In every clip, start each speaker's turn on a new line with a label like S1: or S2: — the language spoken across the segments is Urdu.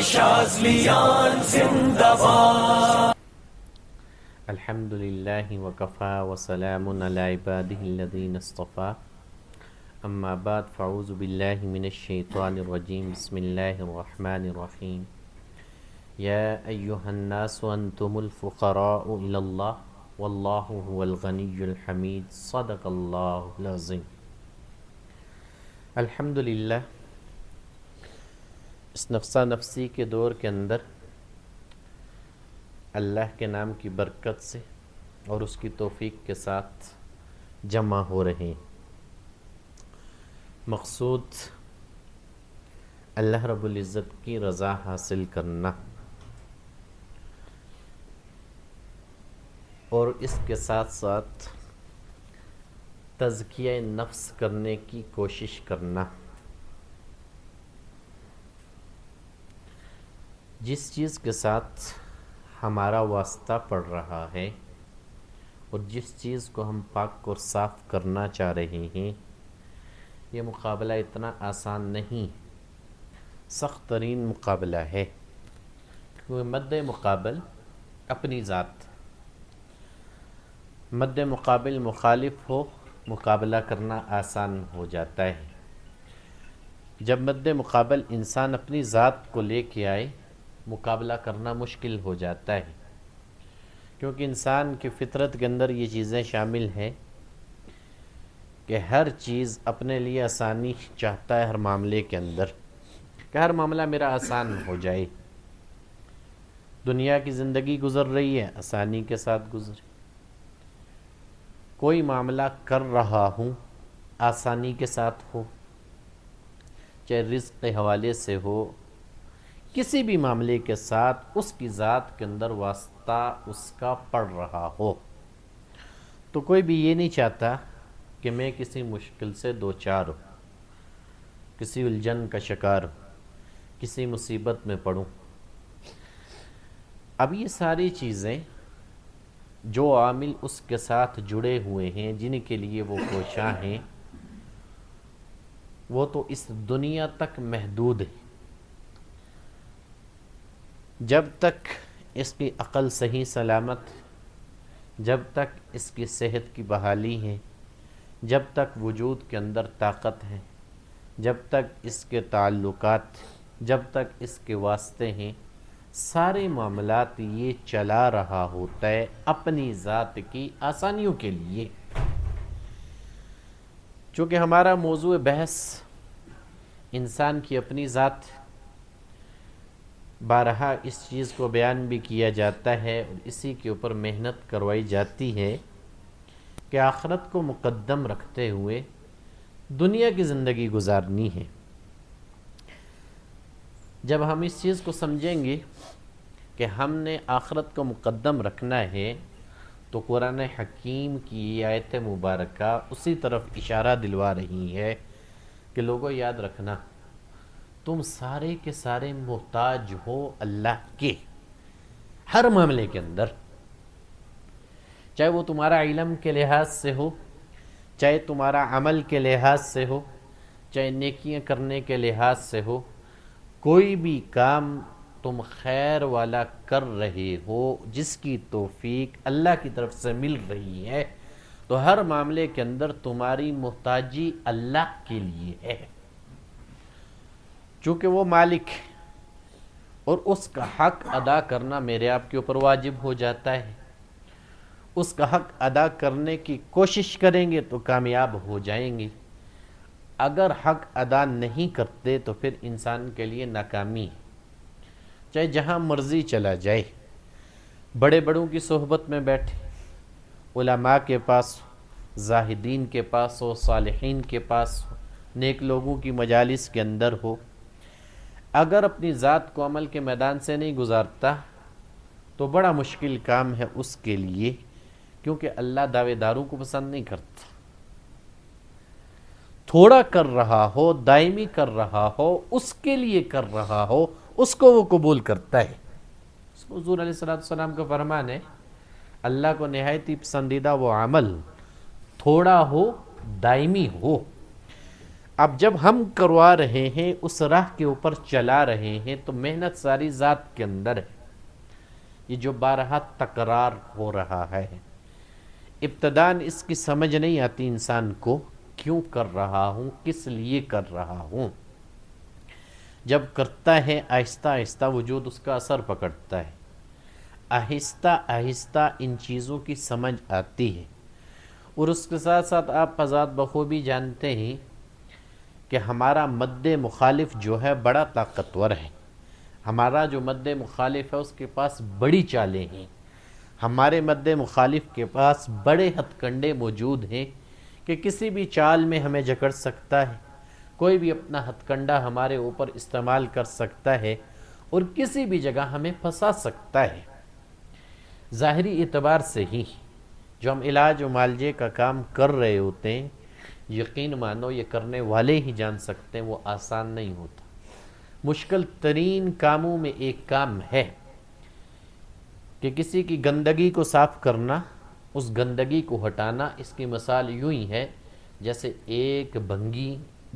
S1: شاذلیان زندہ باد.
S2: الحمد للہ وکفا وسلام علی عبادہ الذین اصطفیٰ. اما بعد فاعوذ باللہ من الشیطان الرجیم. بسم اللہ الرحمن الرحیم. یا ایہا الناس انتم الفقراء الی اللہ واللہ هو الغنی الحمید. صدق اللہ العظیم. الحمدللہ اس نفسا نفسی کے دور کے اندر اللہ کے نام کی برکت سے اور اس کی توفیق کے ساتھ جمع ہو رہے ہیں. مقصود اللہ رب العزت کی رضا حاصل کرنا اور اس کے ساتھ ساتھ تزکیہ نفس کرنے کی کوشش کرنا. جس چیز کے ساتھ ہمارا واسطہ پڑ رہا ہے اور جس چیز کو ہم پاک اور صاف کرنا چاہ رہے ہیں، یہ مقابلہ اتنا آسان نہیں، سخت ترین مقابلہ ہے. کیونکہ مد مقابل اپنی ذات، مد مقابل مخالف ہو مقابلہ کرنا آسان ہو جاتا ہے. جب مد مقابل انسان اپنی ذات کو لے کے آئے مقابلہ کرنا مشکل ہو جاتا ہے. کیونکہ انسان کی فطرت کے اندر یہ چیزیں شامل ہیں کہ ہر چیز اپنے لیے آسانی چاہتا ہے ہر معاملے کے اندر، کہ ہر معاملہ میرا آسان ہو جائے. دنیا کی زندگی گزر رہی ہے، آسانی کے ساتھ گزرے. کوئی معاملہ کر رہا ہوں آسانی کے ساتھ ہو، چاہے رزق کے حوالے سے ہو، کسی بھی معاملے کے ساتھ اس کی ذات کے اندر واسطہ اس کا پڑ رہا ہو. تو کوئی بھی یہ نہیں چاہتا کہ میں کسی مشکل سے دوچار ہوں، کسی الجھن کا شکار ہوں، کسی مصیبت میں پڑوں. اب یہ ساری چیزیں جو عامل اس کے ساتھ جڑے ہوئے ہیں، جن کے لیے وہ کوشاں ہیں، وہ تو اس دنیا تک محدود ہے. جب تک اس کی عقل صحیح سلامت، جب تک اس کی صحت کی بحالی ہے، جب تک وجود کے اندر طاقت ہے، جب تک اس کے تعلقات، جب تک اس کے واسطے ہیں، سارے معاملات یہ چلا رہا ہوتا ہے اپنی ذات کی آسانیوں کے لیے. چونکہ ہمارا موضوع بحث انسان کی اپنی ذات، بارہا اس چیز کو بیان بھی کیا جاتا ہے اور اسی کے اوپر محنت کروائی جاتی ہے کہ آخرت کو مقدم رکھتے ہوئے دنیا کی زندگی گزارنی ہے. جب ہم اس چیز کو سمجھیں گے کہ ہم نے آخرت کو مقدم رکھنا ہے تو قرآن حکیم کی یہ آیت مبارکہ اسی طرف اشارہ دلوا رہی ہے کہ لوگوں یاد رکھنا، تم سارے کے سارے محتاج ہو اللہ کے ہر معاملے کے اندر، چاہے وہ تمہارا علم کے لحاظ سے ہو، چاہے تمہارا عمل کے لحاظ سے ہو، چاہے نیکیاں کرنے کے لحاظ سے ہو. کوئی بھی کام تم خیر والا کر رہے ہو جس کی توفیق اللہ کی طرف سے مل رہی ہے، تو ہر معاملے کے اندر تمہاری محتاجی اللہ کے لیے ہے. چونکہ وہ مالک ہے اور اس کا حق ادا کرنا میرے آپ کے اوپر واجب ہو جاتا ہے. اس کا حق ادا کرنے کی کوشش کریں گے تو کامیاب ہو جائیں گے. اگر حق ادا نہیں کرتے تو پھر انسان کے لیے ناکامی ہے. چاہے جہاں مرضی چلا جائے، بڑے بڑوں کی صحبت میں بیٹھے، علماء کے پاس ہو، زاہدین کے پاس ہو، صالحین کے پاس ہو، نیک لوگوں کی مجالس کے اندر ہو، اگر اپنی ذات کو عمل کے میدان سے نہیں گزارتا تو بڑا مشکل کام ہے اس کے لیے. کیونکہ اللہ دعوے داروں کو پسند نہیں کرتا. تھوڑا کر رہا ہو، دائمی کر رہا ہو، اس کے لیے کر رہا ہو، اس کو وہ قبول کرتا ہے. حضور علیہ السلام کا فرمان ہے، اللہ کو نہایت ہی پسندیدہ وہ عمل تھوڑا ہو، دائمی ہو. اب جب ہم کروا رہے ہیں، اس راہ کے اوپر چلا رہے ہیں، تو محنت ساری ذات کے اندر ہے. یہ جو بارہا تکرار ہو رہا ہے، ابتداً اس کی سمجھ نہیں آتی انسان کو، کیوں کر رہا ہوں، کس لیے کر رہا ہوں. جب کرتا ہے آہستہ آہستہ وجود اس کا اثر پکڑتا ہے، آہستہ آہستہ ان چیزوں کی سمجھ آتی ہے. اور اس کے ساتھ ساتھ آپ حضرات بخوبی جانتے ہیں کہ ہمارا مد مخالف جو ہے بڑا طاقتور ہے. ہمارا جو مد مخالف ہے اس کے پاس بڑی چالیں ہیں. ہمارے مد مخالف کے پاس بڑے ہتھ کنڈے موجود ہیں کہ کسی بھی چال میں ہمیں جکڑ سکتا ہے. کوئی بھی اپنا ہتھ کنڈا ہمارے اوپر استعمال کر سکتا ہے اور کسی بھی جگہ ہمیں پھنسا سکتا ہے. ظاہری اعتبار سے ہی جو ہم علاج و معالجے کا کام کر رہے ہوتے ہیں، یقین مانو یہ کرنے والے ہی جان سکتے ہیں وہ آسان نہیں ہوتا. مشکل ترین کاموں میں ایک کام ہے کہ کسی کی گندگی کو صاف کرنا، اس گندگی کو ہٹانا. اس کی مثال یوں ہی ہے جیسے ایک بھنگی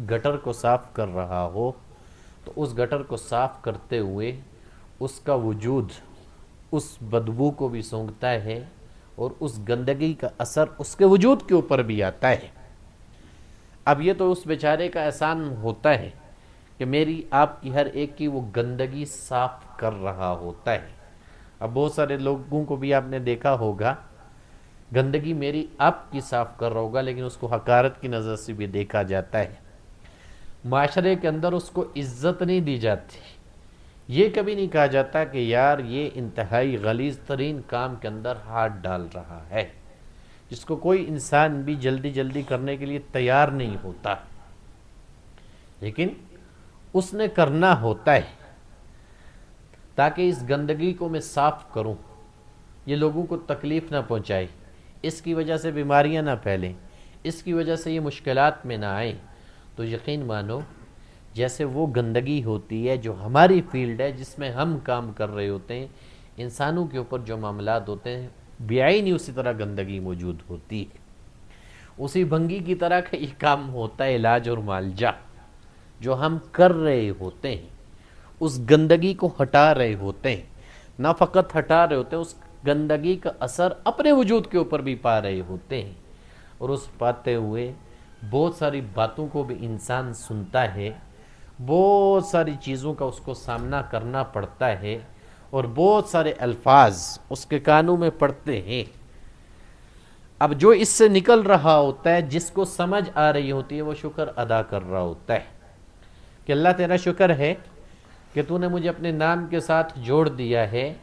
S2: گٹر کو صاف کر رہا ہو، تو اس گٹر کو صاف کرتے ہوئے اس کا وجود اس بدبو کو بھی سونگھتا ہے اور اس گندگی کا اثر اس کے وجود کے اوپر بھی آتا ہے. اب یہ تو اس بیچارے کا احسان ہوتا ہے کہ میری آپ کی ہر ایک کی وہ گندگی صاف کر رہا ہوتا ہے. اب بہت سارے لوگوں کو بھی آپ نے دیکھا ہوگا گندگی میری آپ کی صاف کر رہا ہوگا، لیکن اس کو حقارت کی نظر سے بھی دیکھا جاتا ہے. معاشرے کے اندر اس کو عزت نہیں دی جاتی. یہ کبھی نہیں کہا جاتا کہ یار یہ انتہائی غلیظ ترین کام کے اندر ہاتھ ڈال رہا ہے، جس کو کوئی انسان بھی جلدی جلدی کرنے کے لیے تیار نہیں ہوتا، لیکن اس نے کرنا ہوتا ہے تاکہ اس گندگی کو میں صاف کروں، یہ لوگوں کو تکلیف نہ پہنچائے، اس کی وجہ سے بیماریاں نہ پھیلیں، اس کی وجہ سے یہ مشکلات میں نہ آئیں. تو یقین مانو جیسے وہ گندگی ہوتی ہے جو ہماری فیلڈ ہے جس میں ہم کام کر رہے ہوتے ہیں، انسانوں کے اوپر جو معاملات ہوتے ہیں بیائی نہیں اسی طرح گندگی موجود ہوتی ہے. اسی بھنگی کی طرح کا یہ کام ہوتا ہے علاج اور معالجہ جو ہم کر رہے ہوتے ہیں. اس گندگی کو ہٹا رہے ہوتے ہیں، نہ فقط ہٹا رہے ہوتے ہیں، اس گندگی کا اثر اپنے وجود کے اوپر بھی پا رہے ہوتے ہیں. اور اس پاتے ہوئے بہت ساری باتوں کو بھی انسان سنتا ہے، بہت ساری چیزوں کا اس کو سامنا کرنا پڑتا ہے، اور بہت سارے الفاظ اس کے کانوں میں پڑتے ہیں. اب جو اس سے نکل رہا ہوتا ہے، جس کو سمجھ آ رہی ہوتی ہے، وہ شکر ادا کر رہا ہوتا ہے کہ اللہ تیرا شکر ہے کہ تو نے مجھے اپنے نام کے ساتھ جوڑ دیا ہے،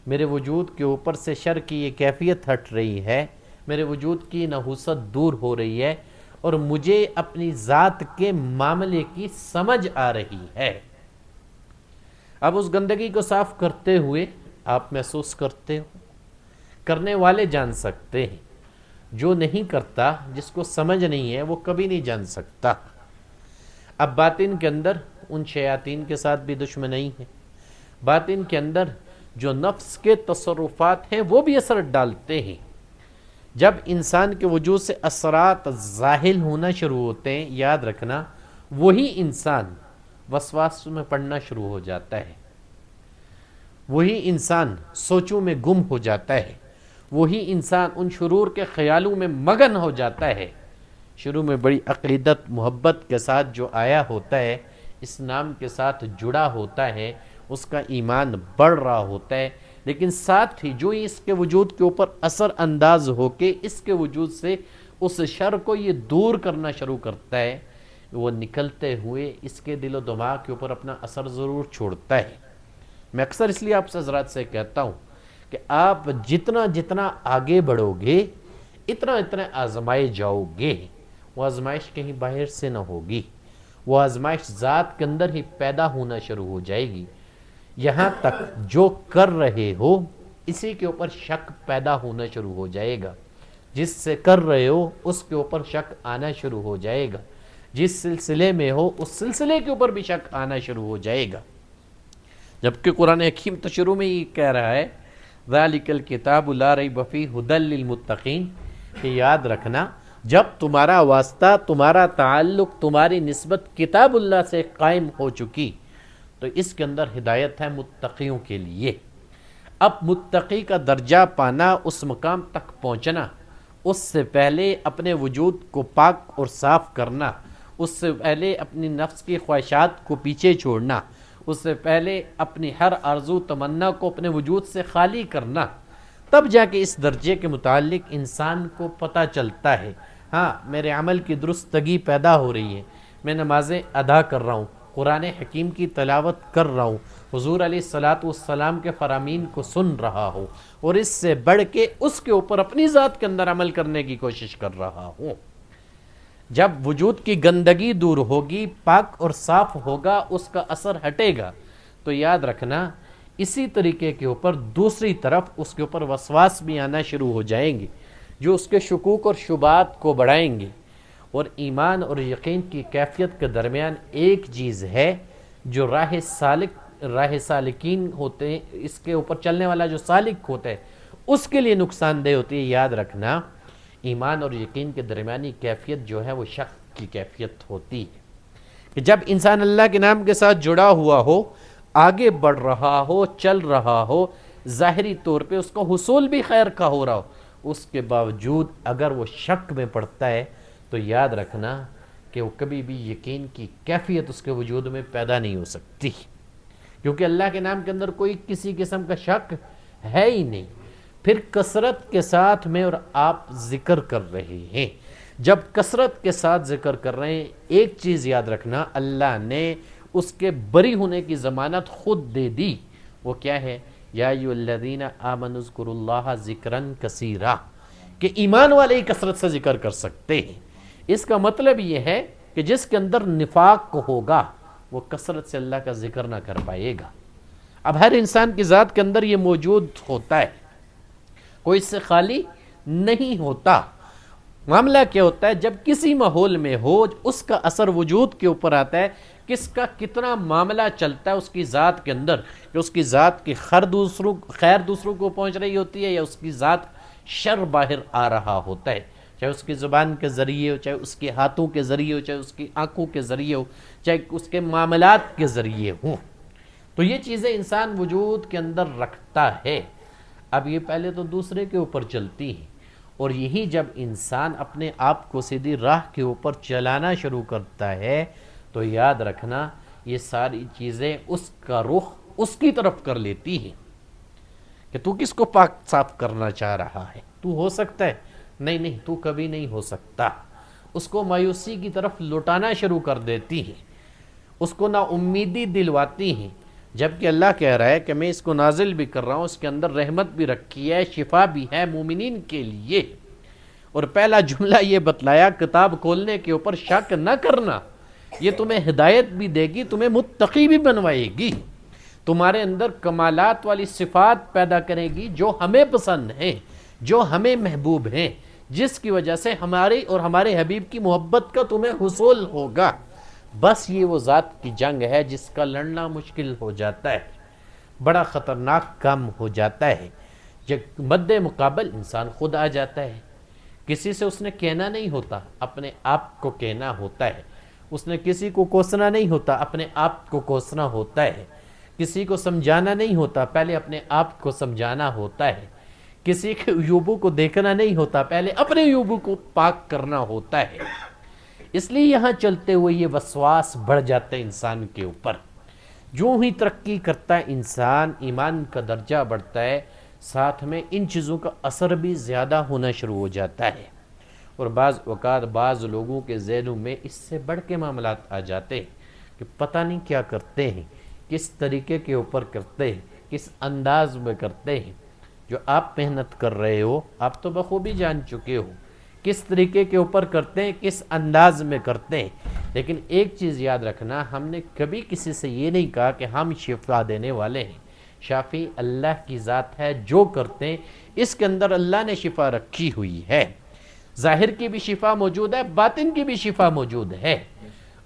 S2: میرے وجود کے اوپر سے شر کی یہ کیفیت ہٹ رہی ہے، میرے وجود کی نحوست دور ہو رہی ہے، اور مجھے اپنی ذات کے معاملے کی سمجھ آ رہی ہے. اب اس گندگی کو صاف کرتے ہوئے آپ محسوس کرتے ہو، کرنے والے جان سکتے ہیں، جو نہیں کرتا، جس کو سمجھ نہیں ہے، وہ کبھی نہیں جان سکتا. اب باطن کے اندر ان شیاطین کے ساتھ بھی دشمنی ہے، باطن کے اندر جو نفس کے تصرفات ہیں وہ بھی اثر ڈالتے ہیں. جب انسان کے وجود سے اثرات ظاہر ہونا شروع ہوتے ہیں، یاد رکھنا وہی انسان وسواس میں پڑنا شروع ہو جاتا ہے، وہی انسان سوچوں میں گم ہو جاتا ہے، وہی انسان ان شرور کے خیالوں میں مگن ہو جاتا ہے. شروع میں بڑی عقیدت محبت کے ساتھ جو آیا ہوتا ہے، اسلام کے ساتھ جڑا ہوتا ہے، اس کا ایمان بڑھ رہا ہوتا ہے، لیکن ساتھ ہی جو اس کے وجود کے اوپر اثر انداز ہو کے اس کے وجود سے اس شر کو یہ دور کرنا شروع کرتا ہے، وہ نکلتے ہوئے اس کے دل و دماغ کے اوپر اپنا اثر ضرور چھوڑتا ہے. میں اکثر اس لیے آپ سے حضرات سے کہتا ہوں کہ آپ جتنا جتنا آگے بڑھو گے اتنا اتنا آزمائے جاؤ گے. وہ آزمائش کہیں باہر سے نہ ہوگی، وہ آزمائش ذات کے اندر ہی پیدا ہونا شروع ہو جائے گی. یہاں تک جو کر رہے ہو اسی کے اوپر شک پیدا ہونا شروع ہو جائے گا، جس سے کر رہے ہو اس کے اوپر شک آنا شروع ہو جائے گا، جس سلسلے میں ہو اس سلسلے کے اوپر بھی شک آنا شروع ہو جائے گا. جبکہ قرآن حکیم تو شروع میں یہ کہہ رہا ہے ذالک الکتاب لا ریب فیہ ھدی للمتقین، کہ یاد رکھنا جب تمہارا واسطہ، تمہارا تعلق، تمہاری نسبت کتاب اللہ سے قائم ہو چکی تو اس کے اندر ہدایت ہے متقیوں کے لیے۔ اب متقی کا درجہ پانا، اس مقام تک پہنچنا، اس سے پہلے اپنے وجود کو پاک اور صاف کرنا، اس سے پہلے اپنی نفس کی خواہشات کو پیچھے چھوڑنا، اس سے پہلے اپنی ہر آرزو تمنا کو اپنے وجود سے خالی کرنا، تب جا کے اس درجے کے متعلق انسان کو پتہ چلتا ہے ہاں میرے عمل کی درستگی پیدا ہو رہی ہے، میں نمازیں ادا کر رہا ہوں، قرآن حکیم کی تلاوت کر رہا ہوں، حضور علیہ الصلاۃ والسلام کے فرامین کو سن رہا ہوں، اور اس سے بڑھ کے اس کے اوپر اپنی ذات کے اندر عمل کرنے کی کوشش کر رہا ہوں۔ جب وجود کی گندگی دور ہوگی، پاک اور صاف ہوگا، اس کا اثر ہٹے گا، تو یاد رکھنا اسی طریقے کے اوپر دوسری طرف اس کے اوپر وسواس بھی آنا شروع ہو جائیں گے جو اس کے شکوک اور شبہات کو بڑھائیں گے۔ اور ایمان اور یقین کی کیفیت کے درمیان ایک چیز ہے جو راہ سالکین ہوتے ہیں، اس کے اوپر چلنے والا جو سالک ہوتا ہے اس کے لیے نقصان دہ ہوتی ہے۔ یاد رکھنا ایمان اور یقین کے درمیانی کیفیت جو ہے وہ شک کی کیفیت ہوتی ہے کہ جب انسان اللہ کے نام کے ساتھ جڑا ہوا ہو، آگے بڑھ رہا ہو، چل رہا ہو، ظاہری طور پہ اس کو حصول بھی خیر کا ہو رہا ہو، اس کے باوجود اگر وہ شک میں پڑتا ہے تو یاد رکھنا کہ وہ کبھی بھی یقین کی کیفیت اس کے وجود میں پیدا نہیں ہو سکتی، کیونکہ اللہ کے نام کے اندر کوئی کسی قسم کا شک ہے ہی نہیں۔ پھر کثرت کے ساتھ میں اور آپ ذکر کر رہے ہیں، جب کثرت کے ساتھ ذکر کر رہے ہیں ایک چیز یاد رکھنا، اللہ نے اس کے بری ہونے کی ضمانت خود دے دی۔ وہ کیا ہے؟ یا ایھا الذین آمنوا اذکروا اللہ ذکرا کثیرا، کہ ایمان والے ہی کثرت سے ذکر کر سکتے ہیں۔ اس کا مطلب یہ ہے کہ جس کے اندر نفاق ہوگا وہ کثرت سے اللہ کا ذکر نہ کر پائے گا۔ اب ہر انسان کی ذات کے اندر یہ موجود ہوتا ہے، کوئی اس سے خالی نہیں ہوتا۔ معاملہ کیا ہوتا ہے جب کسی ماحول میں ہو، اس کا اثر وجود کے اوپر آتا ہے، کس کا کتنا معاملہ چلتا ہے اس کی ذات کے اندر، کہ اس کی ذات کی خیر دوسروں کو پہنچ رہی ہوتی ہے یا اس کی ذات شر باہر آ رہا ہوتا ہے، چاہے اس کی زبان کے ذریعے ہو، چاہے اس کے ہاتھوں کے ذریعے ہو، چاہے اس کی آنکھوں کے ذریعے ہو، چاہے اس کے معاملات کے ذریعے ہوں۔ تو یہ چیزیں انسان وجود کے اندر رکھتا ہے۔ اب یہ پہلے تو دوسرے کے اوپر چلتی ہیں، اور یہی جب انسان اپنے آپ کو سیدھی راہ کے اوپر چلانا شروع کرتا ہے تو یاد رکھنا یہ ساری چیزیں اس کا رخ اس کی طرف کر لیتی ہیں کہ تو کس کو پاک صاف کرنا چاہ رہا ہے، تو ہو سکتا ہے؟ نہیں، تو کبھی نہیں ہو سکتا۔ اس کو مایوسی کی طرف لوٹانا شروع کر دیتی ہیں، اس کو نا امیدی دلواتی ہیں، جبکہ اللہ کہہ رہا ہے کہ میں اس کو نازل بھی کر رہا ہوں، اس کے اندر رحمت بھی رکھی ہے، شفا بھی ہے مومنین کے لیے۔ اور پہلا جملہ یہ بتلایا کتاب کھولنے کے اوپر شک نہ کرنا، یہ تمہیں ہدایت بھی دے گی، تمہیں متقی بھی بنوائے گی، تمہارے اندر کمالات والی صفات پیدا کرے گی جو ہمیں پسند ہیں، جو ہمیں محبوب ہیں، جس کی وجہ سے ہماری اور ہمارے حبیب کی محبت کا تمہیں حصول ہوگا۔ بس یہ وہ ذات کی جنگ ہے جس کا لڑنا مشکل ہو جاتا ہے، بڑا خطرناک کام ہو جاتا ہے۔ جب مد مقابل انسان خود آ جاتا ہے، کسی سے اس نے کہنا نہیں ہوتا، اپنے آپ کو کہنا ہوتا ہے، اس نے کسی کو کوسنا نہیں ہوتا، اپنے آپ کو کوسنا ہوتا ہے، کسی کو سمجھانا نہیں ہوتا، پہلے اپنے آپ کو سمجھانا ہوتا ہے، کسی کے عیوبوں کو دیکھنا نہیں ہوتا، پہلے اپنے عیوبوں کو پاک کرنا ہوتا ہے۔ اس لیے یہاں چلتے ہوئے یہ وسواس بڑھ جاتا ہے انسان کے اوپر۔ جو ہی ترقی کرتا ہے انسان، ایمان کا درجہ بڑھتا ہے، ساتھ میں ان چیزوں کا اثر بھی زیادہ ہونا شروع ہو جاتا ہے، اور بعض اوقات بعض لوگوں کے ذہنوں میں اس سے بڑھ کے معاملات آ جاتے ہیں کہ پتہ نہیں کیا کرتے ہیں، کس طریقے کے اوپر کرتے ہیں، کس انداز میں کرتے ہیں۔ جو آپ محنت کر رہے ہو آپ تو بخوبی جان چکے ہو کس طریقے کے اوپر کرتے ہیں، کس انداز میں کرتے ہیں، لیکن ایک چیز یاد رکھنا، ہم نے کبھی کسی سے یہ نہیں کہا کہ ہم شفا دینے والے ہیں۔ شافی اللہ کی ذات ہے، جو کرتے ہیں اس کے اندر اللہ نے شفا رکھی ہوئی ہے، ظاہر کی بھی شفا موجود ہے، باطن کی بھی شفا موجود ہے۔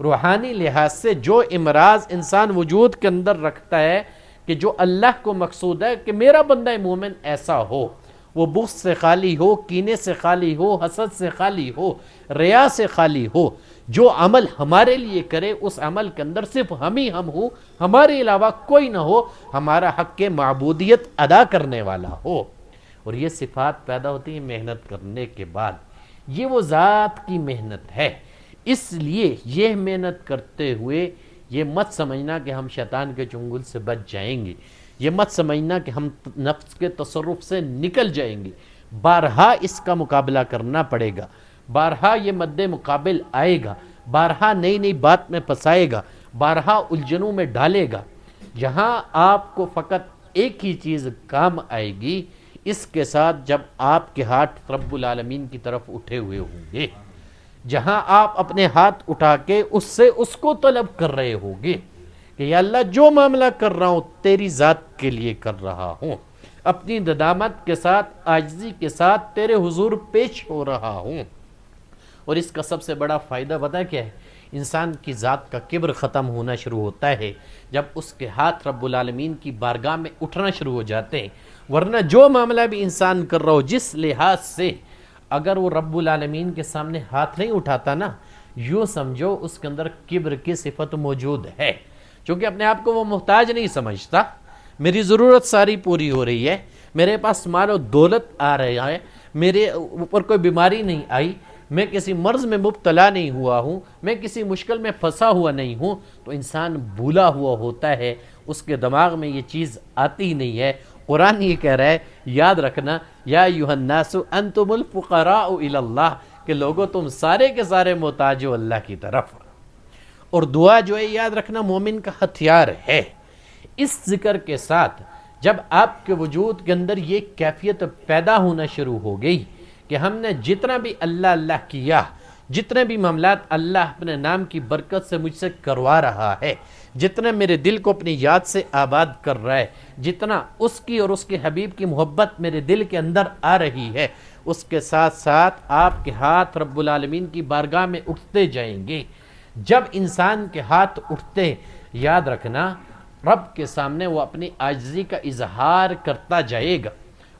S2: روحانی لحاظ سے جو امراض انسان وجود کے اندر رکھتا ہے کہ جو اللہ کو مقصود ہے کہ میرا بندہ مومن ایسا ہو، وہ بغض سے خالی ہو، کینے سے خالی ہو، حسد سے خالی ہو، ریا سے خالی ہو، جو عمل ہمارے لیے کرے اس عمل کے اندر صرف ہم ہی ہم ہوں، ہمارے علاوہ کوئی نہ ہو، ہمارا حق معبودیت ادا کرنے والا ہو۔ اور یہ صفات پیدا ہوتی ہیں محنت کرنے کے بعد۔ یہ وہ ذات کی محنت ہے۔ اس لیے یہ محنت کرتے ہوئے یہ مت سمجھنا کہ ہم شیطان کے چنگل سے بچ جائیں گے، یہ مت سمجھنا کہ ہم نفس کے تصرف سے نکل جائیں گے۔ بارہا اس کا مقابلہ کرنا پڑے گا، بارہا یہ مد مقابل آئے گا، بارہا نئی نئی بات میں پھنسائے گا، بارہا الجھنوں میں ڈالے گا۔ جہاں آپ کو فقط ایک ہی چیز کام آئے گی، اس کے ساتھ جب آپ کے ہاتھ رب العالمین کی طرف اٹھے ہوئے ہوں گے، جہاں آپ اپنے ہاتھ اٹھا کے اس سے اس کو طلب کر رہے ہوں گے کہ یا اللہ جو معاملہ کر رہا ہوں تیری ذات کے لیے کر رہا ہوں، اپنی ندامت کے ساتھ عاجزی کے ساتھ تیرے حضور پیش ہو رہا ہوں۔ اور اس کا سب سے بڑا فائدہ پتہ کیا ہے؟ انسان کی ذات کا کبر ختم ہونا شروع ہوتا ہے جب اس کے ہاتھ رب العالمین کی بارگاہ میں اٹھنا شروع ہو جاتے ہیں۔ ورنہ جو معاملہ بھی انسان کر رہا ہو جس لحاظ سے، اگر وہ رب العالمین کے سامنے ہاتھ نہیں اٹھاتا نا، یوں سمجھو اس کے اندر کبر کی صفت موجود ہے، چونکہ اپنے آپ کو وہ محتاج نہیں سمجھتا۔ میری ضرورت ساری پوری ہو رہی ہے، میرے پاس مال و دولت آ رہا ہے، میرے اوپر کوئی بیماری نہیں آئی، میں کسی مرض میں مبتلا نہیں ہوا ہوں، میں کسی مشکل میں پھنسا ہوا نہیں ہوں، تو انسان بھولا ہوا ہوتا ہے، اس کے دماغ میں یہ چیز آتی نہیں ہے۔ قرآن یہ کہہ رہا ہے، یاد رکھنا، یا ایھا الناس انتم الفقراء الی اللہ، کہ لوگوں تم سارے کے سارے محتاج ہو اللہ کی طرف۔ اور دعا جو ہے یاد رکھنا مومن کا ہتھیار ہے۔ اس ذکر کے ساتھ جب آپ کے وجود کے اندر یہ کیفیت پیدا ہونا شروع ہو گئی کہ ہم نے جتنا بھی اللہ اللہ کیا، جتنے بھی معاملات اللہ اپنے نام کی برکت سے مجھ سے کروا رہا ہے، جتنا میرے دل کو اپنی یاد سے آباد کر رہا ہے، جتنا اس کی اور اس کے حبیب کی محبت میرے دل کے اندر آ رہی ہے، اس کے ساتھ ساتھ آپ کے ہاتھ رب العالمین کی بارگاہ میں اٹھتے جائیں گے۔ جب انسان کے ہاتھ اٹھتے، یاد رکھنا رب کے سامنے وہ اپنی عاجزی کا اظہار کرتا جائے گا۔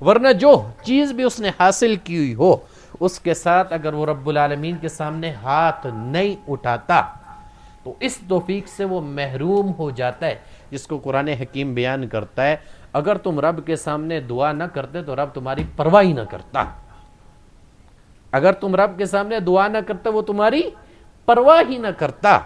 S2: ورنہ جو چیز بھی اس نے حاصل کی ہوئی ہو، اس کے ساتھ اگر وہ رب العالمین کے سامنے ہاتھ نہیں اٹھاتا تو اس توفیق سے وہ محروم ہو جاتا ہے، جس کو قرآن حکیم بیان کرتا ہے، اگر تم رب کے سامنے دعا نہ کرتے تو رب تمہاری پرواہ ہی نہ کرتا۔ اگر تم رب کے سامنے دعا نہ کرتے وہ تمہاری پرواہ ہی نہ کرتا۔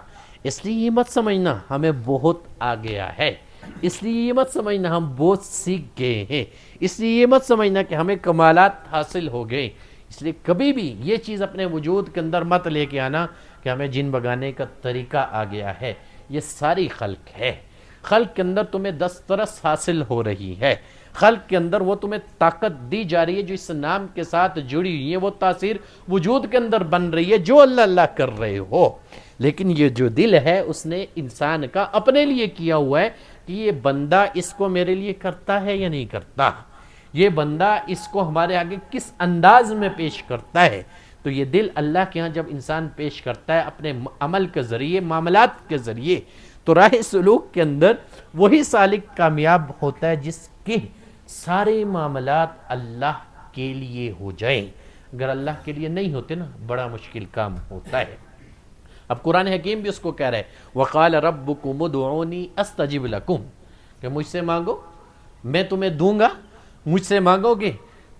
S2: اس لیے یہ مت سمجھنا ہمیں بہت آ گیا ہے، اس لیے یہ مت سمجھنا ہم بہت سیکھ گئے ہیں، اس لیے یہ مت سمجھنا کہ ہمیں کمالات حاصل ہو گئے۔ اس لیے کبھی بھی یہ چیز اپنے وجود کے اندر مت لے کے آنا کہ ہمیں جن بگانے کا طریقہ آ گیا ہے۔ یہ ساری خلق ہے، خلق کے اندر تمہیں دسترس حاصل ہو رہی ہے، خلق کے اندر وہ تمہیں طاقت دی جا رہی ہے جو اس نام کے ساتھ جڑی ہوئی ہے، وہ تاثیر وجود کے اندر بن رہی ہے جو اللہ اللہ کر رہے ہو۔ لیکن یہ جو دل ہے اس نے انسان کا اپنے لیے کیا ہوا ہے کہ یہ بندہ اس کو میرے لیے کرتا ہے یا نہیں کرتا، یہ بندہ اس کو ہمارے آگے کس انداز میں پیش کرتا ہے۔ تو یہ دل اللہ کے ہاں جب انسان پیش کرتا ہے اپنے عمل کے ذریعے، معاملات کے ذریعے، تو راہ سلوک کے اندر وہی سالک کامیاب ہوتا ہے جس کے سارے معاملات اللہ کے لیے ہو جائیں۔ اگر اللہ کے لیے نہیں ہوتے نا، بڑا مشکل کام ہوتا ہے۔ اب قرآن حکیم بھی اس کو کہہ رہا ہے، وَقَالَ رَبُّكُمُ ادْعُونِي أَسْتَجِبْ لَكُمْ، کہ مجھ سے مانگو میں تمہیں دوں گا، مجھ سے مانگو گے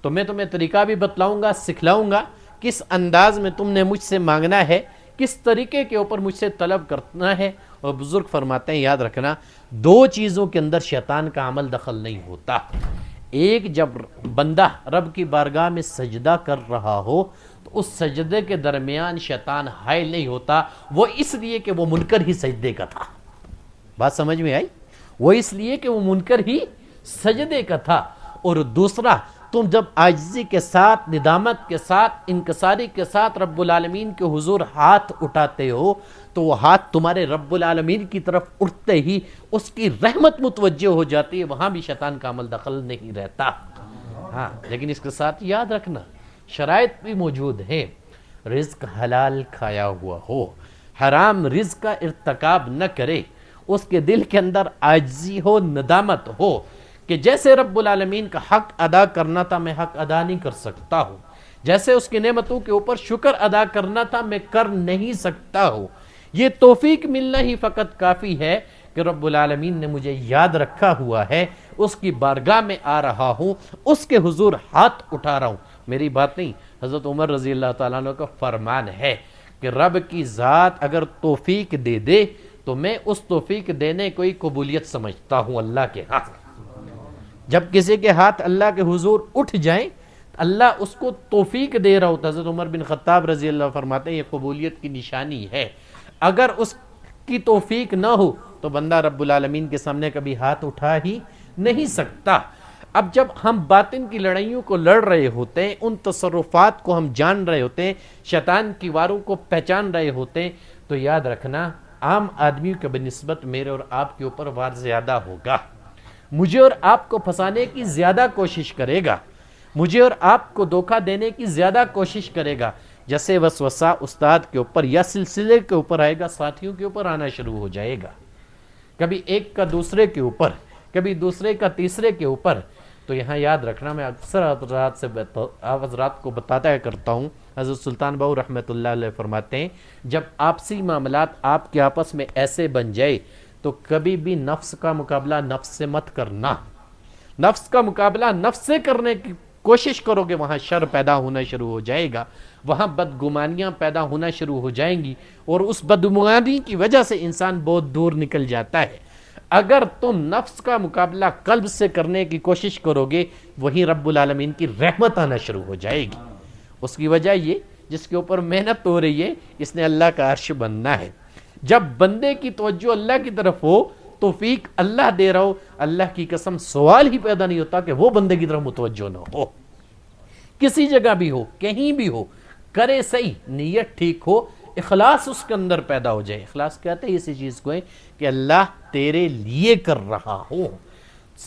S2: تو میں تمہیں طریقہ بھی بتلاؤں گا، سکھلاؤں گا کس انداز میں تم نے مجھ سے مانگنا ہے، کس طریقے کے اوپر مجھ سے طلب کرنا ہے۔ اور بزرگ فرماتے ہیں یاد رکھنا، دو چیزوں کے اندر شیطان کا عمل دخل نہیں ہوتا۔ ایک، جب بندہ رب کی بارگاہ میں سجدہ کر رہا ہو تو اس سجدے کے درمیان شیطان حائل نہیں ہوتا، وہ اس لیے کہ وہ منکر ہی سجدے کا تھا۔ بات سمجھ میں آئی؟ وہ اس لیے کہ وہ منکر ہی سجدے کا تھا۔ اور دوسرا، تم جب عاجزی کے ساتھ، ندامت کے ساتھ، انکساری کے ساتھ رب العالمین کے حضور ہاتھ اٹھاتے ہو تو وہ ہاتھ تمہارے رب العالمین کی طرف اٹھتے ہی اس کی رحمت متوجہ ہو جاتی ہے، وہاں بھی شیطان کا عمل دخل نہیں رہتا۔ ہاں، لیکن اس کے ساتھ یاد رکھنا شرائط بھی موجود ہیں، رزق حلال کھایا ہوا ہو، حرام رزق کا ارتکاب نہ کرے، اس کے دل کے اندر عاجزی ہو، ندامت ہو کہ جیسے رب العالمین کا حق ادا کرنا تھا میں حق ادا نہیں کر سکتا ہوں، جیسے اس کی نعمتوں کے اوپر شکر ادا کرنا تھا میں کر نہیں سکتا ہوں، یہ توفیق ملنا ہی فقط کافی ہے کہ رب العالمین نے مجھے یاد رکھا ہوا ہے، اس کی بارگاہ میں آ رہا ہوں، اس کے حضور ہاتھ اٹھا رہا ہوں۔ میری بات نہیں، حضرت عمر رضی اللہ تعالیٰ عنہ کا فرمان ہے کہ رب کی ذات اگر توفیق دے دے تو میں اس توفیق دینے کو ہی قبولیت سمجھتا ہوں اللہ کے ہاتھ۔ جب کسی کے ہاتھ اللہ کے حضور اٹھ جائیں اللہ اس کو توفیق دے رہا ہوتا۔ حضرت عمر بن خطاب رضی اللہ فرماتے ہیں یہ قبولیت کی نشانی ہے، اگر اس کی توفیق نہ ہو تو بندہ رب العالمین کے سامنے کبھی ہاتھ اٹھا ہی نہیں سکتا۔ اب جب ہم باطن کی لڑائیوں کو لڑ رہے ہوتے ہیں، ان تصرفات کو ہم جان رہے ہوتے ہیں، شیطان کی واروں کو پہچان رہے ہوتے ہیں، تو یاد رکھنا عام آدمیوں کے بنسبت میرے اور آپ کے اوپر وار زیادہ ہوگا، مجھے اور آپ کو پھنسانے کی زیادہ کوشش کرے گا، مجھے اور آپ کو دھوکہ دینے کی زیادہ کوشش کرے گا۔ جیسے وسوسہ استاد کے اوپر یا سلسلے کے اوپر آئے گا، ساتھیوں کے اوپر آنا شروع ہو جائے گا، کبھی ایک کا دوسرے کے اوپر، کبھی دوسرے کا تیسرے کے اوپر۔ تو یہاں یاد رکھنا، میں اکثر حضرات کو بتاتا کرتا ہوں، حضرت سلطان بہو رحمۃ اللہ علیہ فرماتے ہیں جب آپسی معاملات آپ کے آپس میں ایسے بن جائے تو کبھی بھی نفس کا مقابلہ نفس سے مت کرنا، نفس کا مقابلہ نفس سے کرنے کی کوشش کرو گے، وہاں شر پیدا ہونا شروع ہو جائے گا، وہاں بدگمانیاں پیدا ہونا شروع ہو جائیں گی، اور اس بدگمانی کی وجہ سے انسان بہت دور نکل جاتا ہے۔ اگر تم نفس کا مقابلہ قلب سے کرنے کی کوشش کرو گے وہیں رب العالمین کی رحمت آنا شروع ہو جائے گی۔ اس کی وجہ یہ جس کے اوپر محنت ہو رہی ہے اس نے اللہ کا عرش بننا ہے۔ جب بندے کی توجہ اللہ کی طرف ہو، توفیق اللہ دے رہا ہو، اللہ کی قسم سوال ہی پیدا نہیں ہوتا کہ وہ بندے کی طرف متوجہ نہ ہو، کسی جگہ بھی ہو، کہیں بھی ہو، کرے صحیح، نیت ٹھیک ہو، اخلاص اس کے اندر پیدا ہو جائے۔ اخلاص کہتے ہیں اسی چیز کو ہے کہ اللہ تیرے لیے کر رہا ہوں،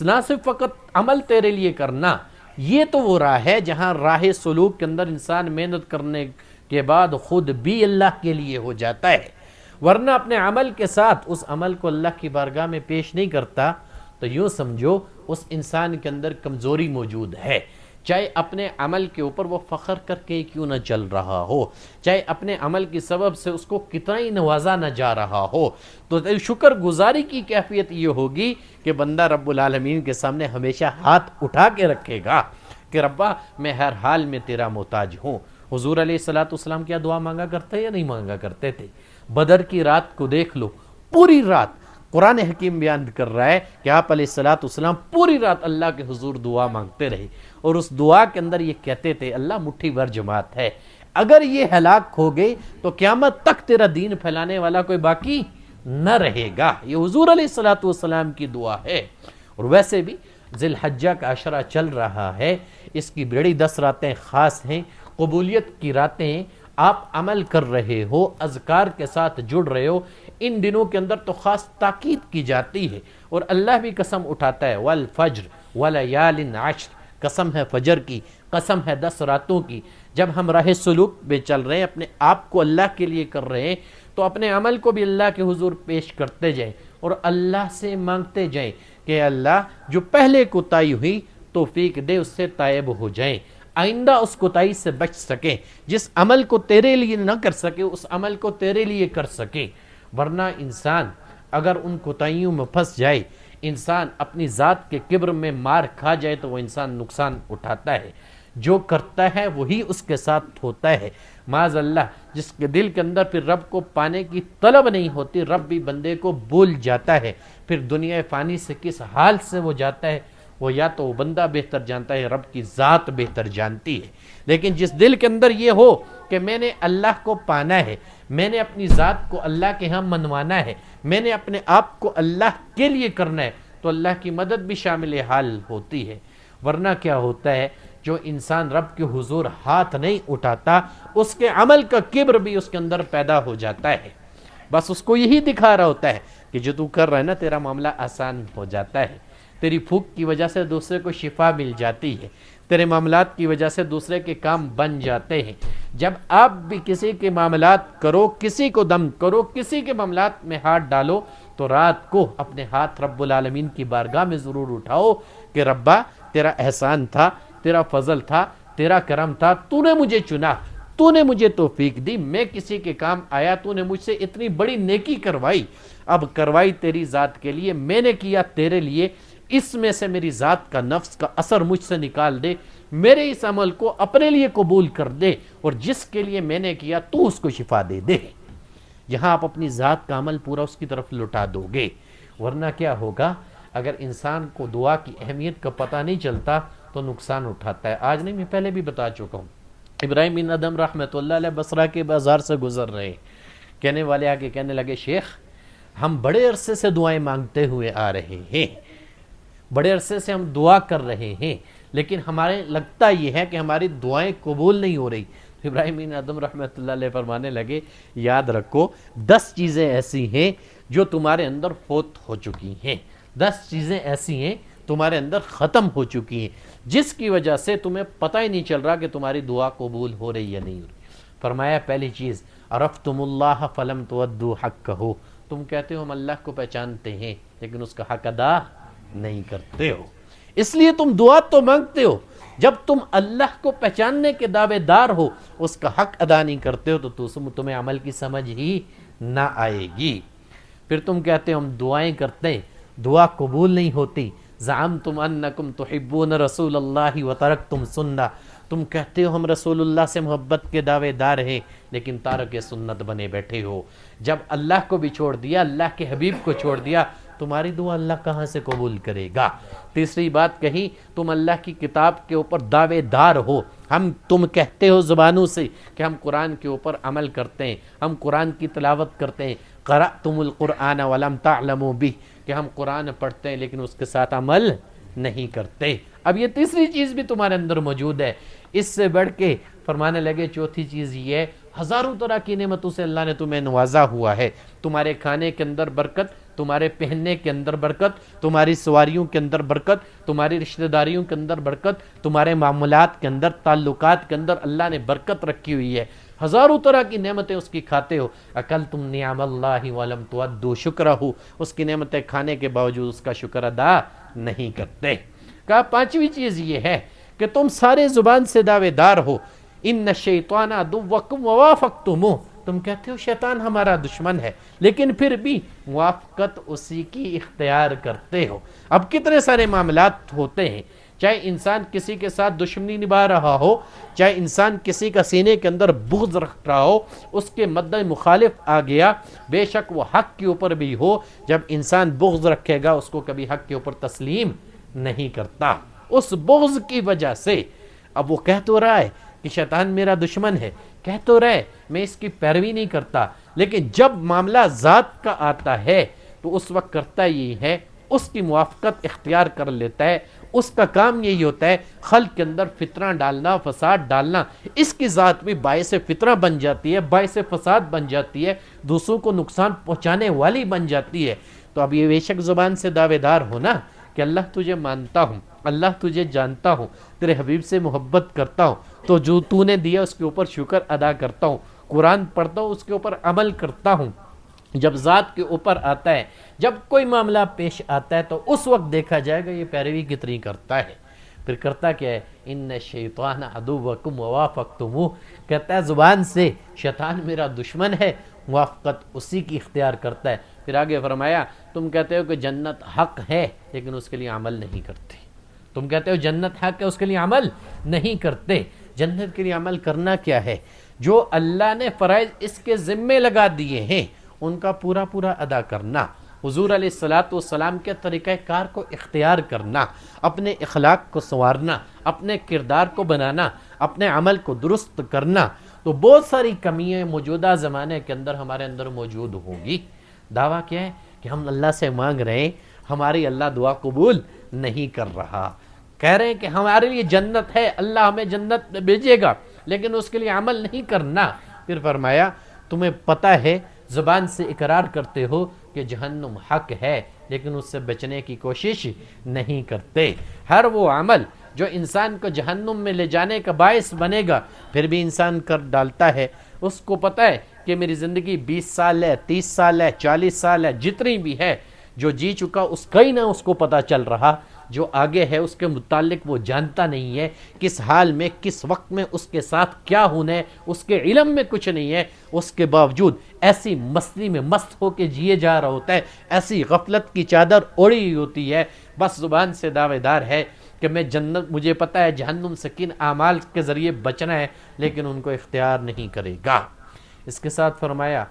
S2: نہ صرف فقط عمل تیرے لیے کرنا۔ یہ تو وہ راہ ہے جہاں راہ سلوک کے اندر انسان محنت کرنے کے بعد خود بھی اللہ کے لیے ہو جاتا ہے، ورنہ اپنے عمل کے ساتھ اس عمل کو اللہ کی بارگاہ میں پیش نہیں کرتا تو یوں سمجھو اس انسان کے اندر کمزوری موجود ہے، چاہے اپنے عمل کے اوپر وہ فخر کر کے کیوں نہ چل رہا ہو، چاہے اپنے عمل کی سبب سے اس کو کتنا ہی نوازا نہ جا رہا ہو۔ تو شکر گزاری کی کیفیت یہ ہوگی کہ بندہ رب العالمین کے سامنے ہمیشہ ہاتھ اٹھا کے رکھے گا کہ ربا میں ہر حال میں تیرا محتاج ہوں۔ حضور علیہ السلام کیا دعا مانگا کرتے یا نہیں مانگا کرتے تھے؟ بدر کی رات کو دیکھ لو، پوری رات قرآن حکیم بیان کر رہا ہے کہ آپ علیہ السلام پوری رات اللہ کے حضور دعا مانگتے رہے، اور اس دعا کے اندر یہ کہتے تھے اللہ مٹھی بھر جماعت ہے، اگر یہ ہلاک ہو گئی تو قیامت تک تیرا دین پھیلانے والا کوئی باقی نہ رہے گا۔ یہ حضور علیہ السلام کی دعا ہے۔ اور ویسے بھی ذی الحجہ کا عشرہ چل رہا ہے، اس کی بڑی 10 راتیں خاص ہیں، قبولیت کی راتیں ہیں، آپ عمل کر رہے ہو، اذکار کے ساتھ جڑ رہے ہو، ان دنوں کے اندر تو خاص تاکید کی جاتی ہے، اور اللہ بھی قسم اٹھاتا ہے والفجر ولیال عشر، قسم ہے فجر کی، قسم ہے 10 راتوں کی۔ جب ہم راہ سلوک میں چل رہے ہیں، اپنے آپ کو اللہ کے لیے کر رہے ہیں، تو اپنے عمل کو بھی اللہ کے حضور پیش کرتے جائیں اور اللہ سے مانگتے جائیں کہ اللہ جو پہلے کوتاہی ہوئی توفیق دے اس سے تائب ہو جائیں، آئندہ اس کوتاہی سے بچ سکیں، جس عمل کو تیرے لیے نہ کر سکے اس عمل کو تیرے لیے کر سکیں۔ ورنہ انسان اگر ان کوتاہیوں میں پھنس جائے، انسان اپنی ذات کے کبر میں مار کھا جائے تو وہ انسان نقصان اٹھاتا ہے، جو کرتا ہے وہی اس کے ساتھ ہوتا ہے۔ معاذ اللہ جس کے دل کے اندر پھر رب کو پانے کی طلب نہیں ہوتی، رب بھی بندے کو بھول جاتا ہے، پھر دنیا فانی سے کس حال سے وہ جاتا ہے وہ یا تو وہ بندہ بہتر جانتا ہے، رب کی ذات بہتر جانتی ہے۔ لیکن جس دل کے اندر یہ ہو کہ میں نے اللہ کو پانا ہے، میں نے اپنی ذات کو اللہ کے ہاں منوانا ہے، میں نے اپنے آپ کو اللہ کے لیے کرنا ہے، تو اللہ کی مدد بھی شامل حال ہوتی ہے۔ ورنہ کیا ہوتا ہے، جو انسان رب کے حضور ہاتھ نہیں اٹھاتا اس کے عمل کا کبر بھی اس کے اندر پیدا ہو جاتا ہے، بس اس کو یہی دکھا رہا ہوتا ہے کہ جو تو کر رہا ہے نا تیرا معاملہ آسان ہو جاتا ہے، تیری پھوک کی وجہ سے دوسرے کو شفا مل جاتی ہے، تیرے معاملات کی وجہ سے دوسرے کے کام بن جاتے ہیں۔ جب آپ بھی کسی کے معاملات کرو، کسی کو دم کرو، کسی کے معاملات میں ہاتھ ڈالو، تو رات کو اپنے ہاتھ رب العالمین کی بارگاہ میں ضرور اٹھاؤ کہ ربا تیرا احسان تھا، تیرا فضل تھا، تیرا کرم تھا، تو نے مجھے چنا، تو نے مجھے توفیق دی، میں کسی کے کام آیا، تو نے مجھ سے اتنی بڑی نیکی کروائی، اب کروائی تیری ذات کے لیے، میں نے کیا تیرے لیے، اس میں سے میری ذات کا نفس کا اثر مجھ سے نکال دے، میرے اس عمل کو اپنے لیے قبول کر دے، اور جس کے لیے میں نے کیا تو اس کو شفا دے دے۔ یہاں آپ اپنی ذات کا عمل پورا اس کی طرف لٹا دو گے، ورنہ کیا ہوگا؟ اگر انسان کو دعا کی اہمیت کا پتہ نہیں چلتا تو نقصان اٹھاتا ہے۔ آج نہیں، میں پہلے بھی بتا چکا ہوں، ابراہیم بن ادم رحمۃ اللہ علیہ بصرہ کے بازار سے گزر رہے، کہنے والے آگے کہنے لگے شیخ ہم بڑے عرصے سے دعائیں مانگتے ہوئے آ رہے ہیں، بڑے عرصے سے ہم دعا کر رہے ہیں، لیکن ہمارے لگتا یہ ہے کہ ہماری دعائیں قبول نہیں ہو رہی۔ ابراہیم بن ادم رحمۃ اللہ علیہ فرمانے لگے یاد رکھو 10 چیزیں ایسی ہیں جو تمہارے اندر فوت ہو چکی ہیں، 10 چیزیں ایسی ہیں تمہارے اندر ختم ہو چکی ہیں، جس کی وجہ سے تمہیں پتہ ہی نہیں چل رہا کہ تمہاری دعا قبول ہو رہی یا نہیں ہو رہی۔ فرمایا پہلی چیز عرفتم اللہ فلم تؤدوا حقہ، تم کہتے ہو ہم اللہ کو پہچانتے ہیں لیکن اس کا حق ادا نہیں کرتے ہو، اس لیے تم دعا تو مانگتے ہو، جب تم اللہ کو پہچاننے کے دعوے دار ہو اس کا حق ادا نہیں کرتے ہو تو تمہیں عمل کی سمجھ ہی نہ آئے گی۔ پھر تم کہتے ہو ہم دعائیں کرتے ہیں، دعا قبول نہیں ہوتی، زعمتم انکم تحبون رسول اللہ وترکتم سنہ، تم کہتے ہو ہم رسول اللہ سے محبت کے دعوے دار ہیں لیکن تارک سنت بنے بیٹھے ہو، جب اللہ کو بھی چھوڑ دیا، اللہ کے حبیب کو چھوڑ دیا، تمہاری دعا اللہ کہاں سے قبول کرے گا؟ تیسری بات کہی تم اللہ کی کتاب کے اوپر دعوے دار ہو، تم کہتے ہو زبانوں سے کہ ہم قرآن کے اوپر عمل کرتے ہیں، ہم قرآن کی تلاوت کرتے ہیں، قرأتم القرآن ولم تعلموا بہ، کہ ہم قرآن پڑھتے ہیں لیکن اس کے ساتھ عمل نہیں کرتے۔ اب یہ تیسری چیز بھی تمہارے اندر موجود ہے، اس سے بڑھ کے فرمانے لگے چوتھی چیز یہ ہے ہزاروں طرح کی نعمتوں سے اللہ نے تمہیں نوازا ہوا ہے، تمہارے کھانے کے اندر برکت، تمہارے پہننے کے اندر برکت، تمہاری سواریوں کے اندر برکت، تمہاری رشتہ داریوں کے اندر برکت، تمہارے معاملات کے اندر، تعلقات کے اندر اللہ نے برکت رکھی ہوئی ہے، ہزاروں طرح کی نعمتیں اس کی کھاتے ہو، اکلتم نعم اللہ ولم تؤدوا شکرہ، اس کی نعمتیں کھانے کے باوجود اس کا شکر ادا نہیں کرتے۔ کہا پانچویں چیز یہ ہے کہ تم سارے زبان سے دعوے دار ہو، ان الشیطان عدوکم ووافقتموہ، تم کہتے ہو شیطان ہمارا دشمن ہے لیکن پھر بھی موافقت اسی کی اختیار کرتے ہو۔ اب کتنے سارے معاملات ہوتے ہیں، چاہے انسان کسی کے ساتھ دشمنی نبھا رہا ہو، چاہے انسان کسی کا سینے کے اندر بغض رکھ رہا ہو، اس کے مد مخالف آ گیا، بے شک وہ حق کے اوپر بھی ہو، جب انسان بغض رکھے گا اس کو کبھی حق کے اوپر تسلیم نہیں کرتا، اس بغض کی وجہ سے اب وہ کہہ تو رہا ہے کہ شیطان میرا دشمن ہے، کہہ تو رہے میں اس کی پیروی نہیں کرتا، لیکن جب معاملہ ذات کا آتا ہے تو اس وقت کرتا یہ ہے اس کی موافقت اختیار کر لیتا ہے، اس کا کام یہی ہوتا ہے خلق کے اندر فتنہ ڈالنا، فساد ڈالنا، اس کی ذات بھی باعث فتنہ بن جاتی ہے، باعث فساد بن جاتی ہے، دوسروں کو نقصان پہنچانے والی بن جاتی ہے۔ تو اب یہ بے شک زبان سے دعوے دار ہونا کہ اللہ تجھے مانتا ہوں، اللہ تجھے جانتا ہوں، تیرے حبیب سے محبت کرتا ہوں، تو جو تو نے دیا اس کے اوپر شکر ادا کرتا ہوں، قرآن پڑھتا ہوں، اس کے اوپر عمل کرتا ہوں۔ جب ذات کے اوپر آتا ہے، جب کوئی معاملہ پیش آتا ہے تو اس وقت دیکھا جائے گا یہ پیروی کتنی کرتا ہے۔ پھر کرتا کیا ہے، ان الشیطان عدوکم ووافقتموہ، کہتا ہے زبان سے شیطان میرا دشمن ہے، موافقت اسی کی اختیار کرتا ہے۔ پھر آگے فرمایا تم کہتے ہو کہ جنت حق ہے لیکن اس کے لیے عمل نہیں کرتے، تم کہتے ہو جنت حق ہے اس کے لیے عمل نہیں کرتے۔ جنت کے لیے عمل کرنا کیا ہے؟ جو اللہ نے فرائض اس کے ذمے لگا دیے ہیں ان کا پورا پورا ادا کرنا، حضور علیہ السلام کے طریقہ کار کو اختیار کرنا، اپنے اخلاق کو سنوارنا، اپنے کردار کو بنانا، اپنے عمل کو درست کرنا۔ تو بہت ساری کمیاں موجودہ زمانے کے اندر ہمارے اندر موجود ہوں گی۔ دعویٰ کیا ہے کہ ہم اللہ سے مانگ رہے ہیں، ہماری اللہ دعا قبول نہیں کر رہا، کہہ رہے ہیں کہ ہمارے لیے جنت ہے، اللہ ہمیں جنت میں بھیجے گا، لیکن اس کے لیے عمل نہیں کرنا۔ پھر فرمایا تمہیں پتہ ہے، زبان سے اقرار کرتے ہو کہ جہنم حق ہے لیکن اس سے بچنے کی کوشش نہیں کرتے۔ ہر وہ عمل جو انسان کو جہنم میں لے جانے کا باعث بنے گا، پھر بھی انسان کر ڈالتا ہے۔ اس کو پتہ ہے کہ میری زندگی 20 سال ہے، 30 سال ہے، 40 سال ہے، جتنی بھی ہے، جو جی چکا اس کا ہی نہ اس کو پتہ چل رہا، جو آگے ہے اس کے متعلق وہ جانتا نہیں ہے، کس حال میں کس وقت میں اس کے ساتھ کیا ہونا ہے اس کے علم میں کچھ نہیں ہے۔ اس کے باوجود ایسی مستی میں مست ہو کے جیے جا رہا ہوتا ہے، ایسی غفلت کی چادر اوڑی ہوئی ہوتی ہے، بس زبان سے دعوے دار ہے کہ میں جنت، مجھے پتہ ہے جہنم سے کن اعمال کے ذریعے بچنا ہے، لیکن ان کو اختیار نہیں کرے گا۔ اس کے ساتھ فرمایا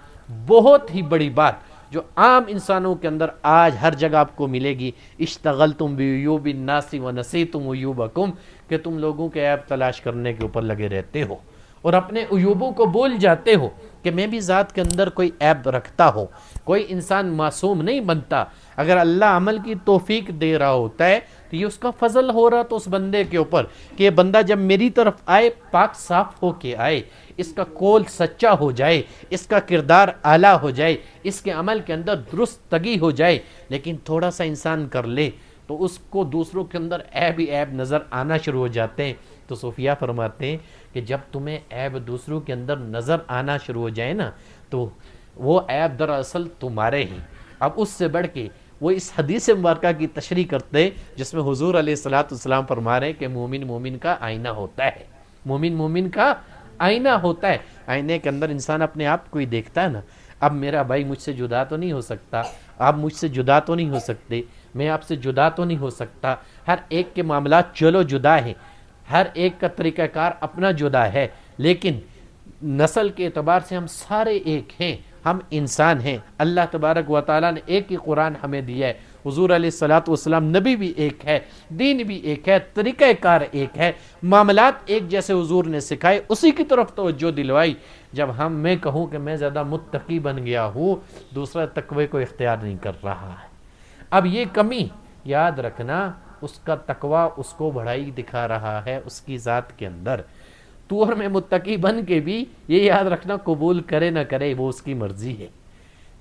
S2: بہت ہی بڑی بات جو عام انسانوں کے اندر آج ہر جگہ آپ کو ملے گی، اشتغلتم بعیوب الناس ونسیتم عیوبکم، کہ تم لوگوں کے عیب تلاش کرنے کے اوپر لگے رہتے ہو اور اپنے عیوبوں کو بھول جاتے ہو کہ میں بھی ذات کے اندر کوئی عیب رکھتا ہوں۔ کوئی انسان معصوم نہیں بنتا۔ اگر اللہ عمل کی توفیق دے رہا ہوتا ہے تو یہ اس کا فضل ہو رہا تو اس بندے کے اوپر کہ یہ بندہ جب میری طرف آئے پاک صاف ہو کے آئے، اس کا قول سچا ہو جائے، اس کا کردار اعلیٰ ہو جائے، اس کے عمل کے اندر درستگی ہو جائے، لیکن تھوڑا سا انسان کر لے تو اس کو دوسروں کے اندر عیب ہی عیب نظر آنا شروع ہو جاتے ہیں۔ تو صوفیہ فرماتے ہیں کہ جب تمہیں عیب دوسروں کے اندر نظر آنا شروع ہو جائے نا تو وہ عیب دراصل تمہارے ہی۔ اب اس سے بڑھ کے وہ اس حدیث مبارکہ کی تشریح کرتے ہیں جس میں حضور علیہ السلام فرما رہے ہیں کہ مومن مومن کا آئینہ ہوتا ہے، مومن مومن کا آئینہ ہوتا ہے۔ آئینے کے اندر انسان اپنے آپ کو ہی دیکھتا ہے نا، اب میرا بھائی مجھ سے جدا تو نہیں ہو سکتا، آپ مجھ سے جدا تو نہیں ہو سکتے، میں آپ سے جدا تو نہیں ہو سکتا۔ ہر ایک کے معاملات چلو جدا ہیں، ہر ایک کا طریقہ کار اپنا جدا ہے، لیکن نسل کے اعتبار سے ہم سارے ایک ہیں، ہم انسان ہیں۔ اللہ تبارک و تعالیٰ نے ایک ہی قرآن ہمیں دیا ہے، حضور علیہ السلام نبی بھی ایک ہے، دین بھی ایک ہے، طریقہ کار ایک ہے، معاملات ایک جیسے حضور نے سکھائے، اسی کی طرف توجہ دلوائی۔ جب میں کہوں کہ میں زیادہ متقی بن گیا ہوں، دوسرا تقوی کو اختیار نہیں کر رہا ہے۔ اب یہ کمی یاد رکھنا، اس کا تقوی اس کو بڑھائی دکھا رہا ہے اس کی ذات کے اندر۔ تو اور میں متقی بن کے بھی یہ یاد رکھنا، قبول کرے نہ کرے وہ اس کی مرضی ہے۔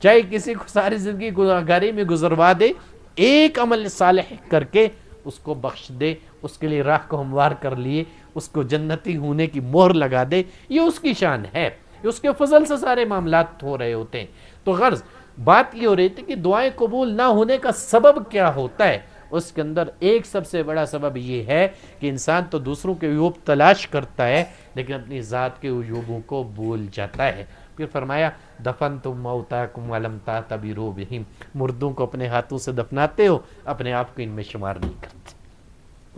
S2: چاہے کسی کو ساری زندگی گناہگاری میں گزروا دے، ایک عمل صالح کر کے اس کو بخش دے، اس کے لیے راہ کو ہموار کر لیے، اس کو جنتی ہونے کی مہر لگا دے، یہ اس کی شان ہے، یہ اس کے فضل سے سارے معاملات ہو رہے ہوتے ہیں۔ تو غرض بات یہ ہو رہی تھی کہ دعائیں قبول نہ ہونے کا سبب کیا ہوتا ہے۔ اس کے اندر ایک سب سے بڑا سبب یہ ہے کہ انسان تو دوسروں کے عیوب تلاش کرتا ہے لیکن اپنی ذات کے عیوبوں کو بھول جاتا ہے۔ پھر فرمایا دفنتم موتاکم ولم تعتبروا بہم، مردوں کو اپنے ہاتھوں سے دفناتے ہو، اپنے آپ کو ان میں شمار نہیں کرتے۔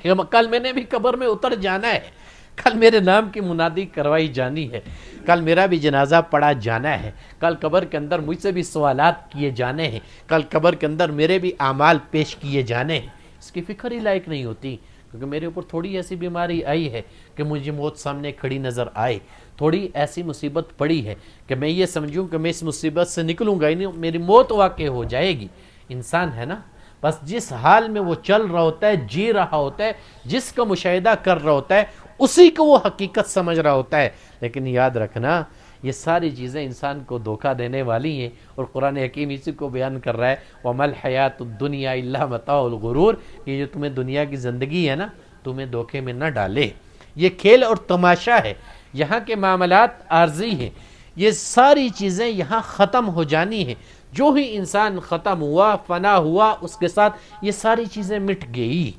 S2: کہ کل میں نے بھی قبر میں اتر جانا ہے، کل میرے نام کی منادی کروائی جانی ہے، کل میرا بھی جنازہ پڑھا جانا ہے، کل قبر کے اندر مجھ سے بھی سوالات کیے جانے ہیں، کل قبر کے اندر میرے بھی اعمال پیش کیے جانے ہیں۔ اس کی فکر ہی لائق نہیں ہوتی، کیونکہ میرے اوپر تھوڑی ایسی بیماری آئی ہے کہ مجھے موت سامنے کھڑی نظر آئے، تھوڑی ایسی مصیبت پڑی ہے کہ میں یہ سمجھوں کہ میں اس مصیبت سے نکلوں گا ہی نہیں، میری موت واقع ہو جائے گی۔ انسان ہے نا، بس جس حال میں وہ چل رہا ہوتا ہے، جی رہا ہوتا ہے، جس کا مشاہدہ کر رہا ہوتا ہے، اسی کو وہ حقیقت سمجھ رہا ہوتا ہے۔ لیکن یاد رکھنا یہ ساری چیزیں انسان کو دھوکہ دینے والی ہیں، اور قرآن حکیم اسی کو بیان کر رہا ہے وَمَا الْحَيَاةُ الدُّنْيَا إِلَّا مَتَاعُ الْغُرُورِ، کہ جو تمہیں دنیا کی زندگی ہے نا تمہیں دھوکے میں نہ ڈالے، یہ کھیل اور تماشا ہے، یہاں کے معاملات عارضی ہیں، یہ ساری چیزیں یہاں ختم ہو جانی ہیں۔ جو ہی انسان ختم ہوا، فنا ہوا، اس کے ساتھ یہ ساری چیزیں مٹ گئی۔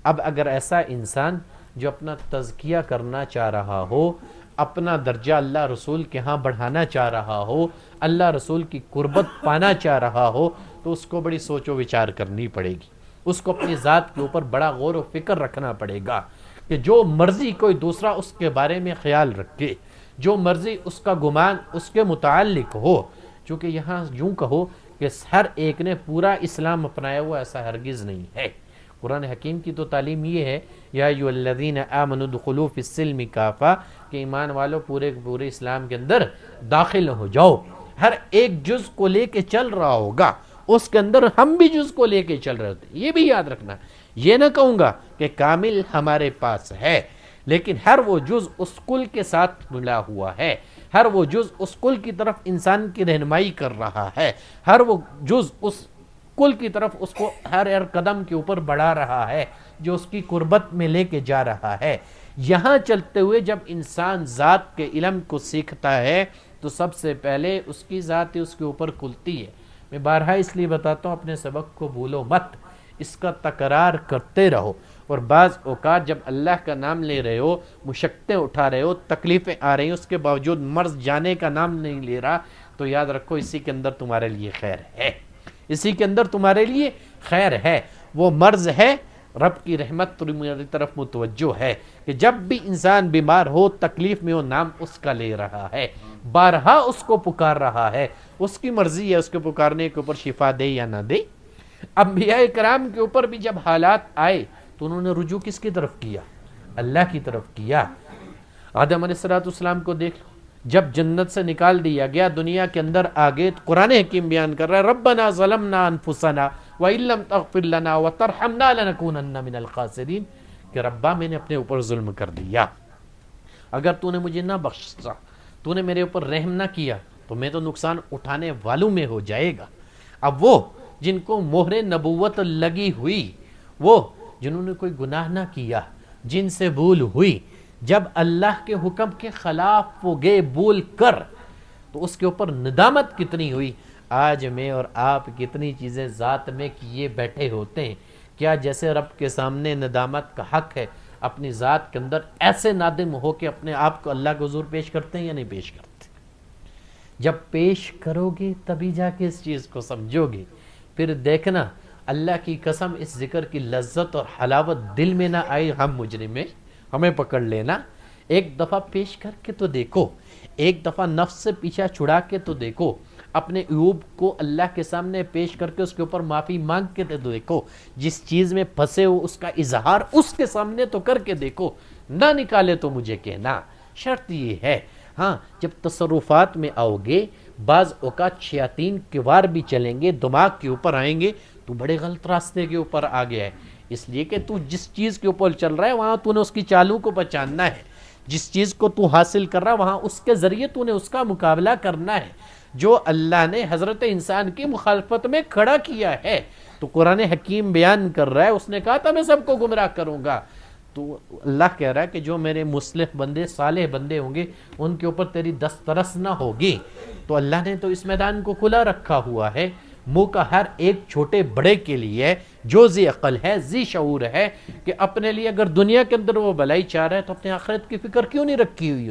S2: اب اگر ایسا انسان جو اپنا تزکیہ کرنا چاہ رہا ہو، اپنا درجہ اللہ رسول کے ہاں بڑھانا چاہ رہا ہو، اللہ رسول کی قربت پانا چاہ رہا ہو، تو اس کو بڑی سوچ و وچار کرنی پڑے گی، اس کو اپنی ذات کے اوپر بڑا غور و فکر رکھنا پڑے گا کہ جو مرضی کوئی دوسرا اس کے بارے میں خیال رکھے، جو مرضی اس کا گمان اس کے متعلق ہو، چونکہ یہاں یوں کہو کہ ہر ایک نے پورا اسلام اپنایا ہوا ایسا ہرگز نہیں ہے۔ قرآن حکیم کی تو تعلیم یہ ہے یا ایھا الذین آمنوا ادخلوا فی السلم کافہ، کہ ایمان والو پورے اسلام کے اندر داخل ہو جاؤ۔ ہر ایک جز کو لے کے چل رہا ہوگا، اس کے اندر ہم بھی جز کو لے کے چل رہے ہوتے ہیں، یہ بھی یاد رکھنا۔ یہ نہ کہوں گا کہ کامل ہمارے پاس ہے، لیکن ہر وہ جز اس کل کے ساتھ ملا ہوا ہے، ہر وہ جز اس کل کی طرف انسان کی رہنمائی کر رہا ہے، ہر وہ جز اس کل کی طرف اس کو ہر قدم کے اوپر بڑھا رہا ہے، جو اس کی قربت میں لے کے جا رہا ہے۔ یہاں چلتے ہوئے جب انسان ذات کے علم کو سیکھتا ہے تو سب سے پہلے اس کی ذات اس کے اوپر کھلتی ہے۔ میں بارہا اس لیے بتاتا ہوں اپنے سبق کو بھولو مت، اس کا تکرار کرتے رہو، اور بعض اوقات جب اللہ کا نام لے رہے ہو، مشقتیں اٹھا رہے ہو، تکلیفیں آ رہی ہیں، اس کے باوجود مرض جانے کا نام نہیں لے رہا، تو یاد رکھو اسی کے اندر تمہارے لیے خیر ہے، اسی کے اندر تمہارے لیے خیر ہے۔ وہ مرض ہے، رب کی رحمت تمہاری طرف متوجہ ہے کہ جب بھی انسان بیمار ہو، تکلیف میں ہو، نام اس کا لے رہا ہے، بارہا اس کو پکار رہا ہے، اس کی مرضی ہے اس کے پکارنے کے اوپر شفا دے یا نہ دے۔ انبیاء کرام کے اوپر بھی جب حالات آئے تو انہوں نے رجوع کس کی طرف کیا؟ اللہ کی طرف کیا۔ آدم علیہ السلام کو دیکھ لو، جب جنت سے نکال دیا گیا، دنیا کے اندر آگے قرآن حکیم بیان کر رہا ہے ربنا ظلمنا انفسنا وَإِن لَّمْ تَغْفِرْ لَنَا وَتَرْحَمْنَا لَنَكُونَنَّ مِنَ الْخَاسِرِينَ، کہ ربا میں نے اپنے اوپر ظلم کر دیا، اگر تو نے مجھے نہ بخشا، تو نے میرے اوپر رحم نہ کیا تو میں تو نقصان اٹھانے والوں میں ہو جائے گا۔ اب وہ جن کو مہر نبوت لگی ہوئی، وہ جنہوں نے کوئی گناہ نہ کیا، جن سے بھول ہوئی، جب اللہ کے حکم کے خلاف وہ گئے بھول کر، تو اس کے اوپر ندامت کتنی ہوئی۔ آج میں اور آپ کتنی چیزیں ذات میں کیے بیٹھے ہوتے ہیں، کیا جیسے رب کے سامنے ندامت کا حق ہے، اپنی ذات کے اندر ایسے نادم ہو کہ اپنے آپ کو اللہ کے حضور پیش کرتے ہیں یا نہیں پیش کرتے؟ جب پیش کرو گے تبھی جا کے اس چیز کو سمجھو گے، پھر دیکھنا اللہ کی قسم اس ذکر کی لذت اور حلاوت دل میں نہ آئی، ہم مجرم ہیں، ہمیں پکڑ لینا۔ ایک دفعہ پیش کر کے تو دیکھو، ایک دفعہ نفس سے پیچھا چھڑا کے تو دیکھو، اپنے عیوب کو اللہ کے سامنے پیش کر کے اس کے اوپر معافی مانگ کے تو دیکھو، جس چیز میں پھنسے ہو اس کا اظہار اس کے سامنے تو کر کے دیکھو، نہ نکالے تو مجھے کہنا۔ شرط یہ ہے، ہاں جب تصرفات میں آؤ گے، بعض اوقات شیاطین کے وار بھی چلیں گے، دماغ کے اوپر آئیں گے، تو بڑے غلط راستے کے اوپر آ گیا ہے، اس لیے کہ تو جس چیز کے اوپر چل رہا ہے وہاں تو نے اس کی چالوں کو پہچاننا ہے، جس چیز کو تو حاصل کر رہا ہے وہاں اس کے ذریعے تو نے اس کا مقابلہ کرنا ہے۔ جو اللہ نے حضرت انسان کی مخالفت میں کھڑا کیا ہے، تو قرآن حکیم بیان کر رہا ہے، اس نے کہا تھا میں سب کو گمراہ کروں گا، تو اللہ کہہ رہا ہے کہ جو میرے مصلح بندے، صالح بندے ہوں گے، ان کے اوپر تیری دسترس نہ ہوگی۔ تو اللہ نے تو اس میدان کو کھلا رکھا ہوا ہے، منہ کا ہر ایک چھوٹے بڑے کے لیے جو ذی عقل ہے، ذی شعور ہے، کہ اپنے لیے اگر دنیا کے اندر وہ بھلائی چاہ رہا ہے تو اپنے آخرت کی فکر کیوں نہیں رکھی ہوئی،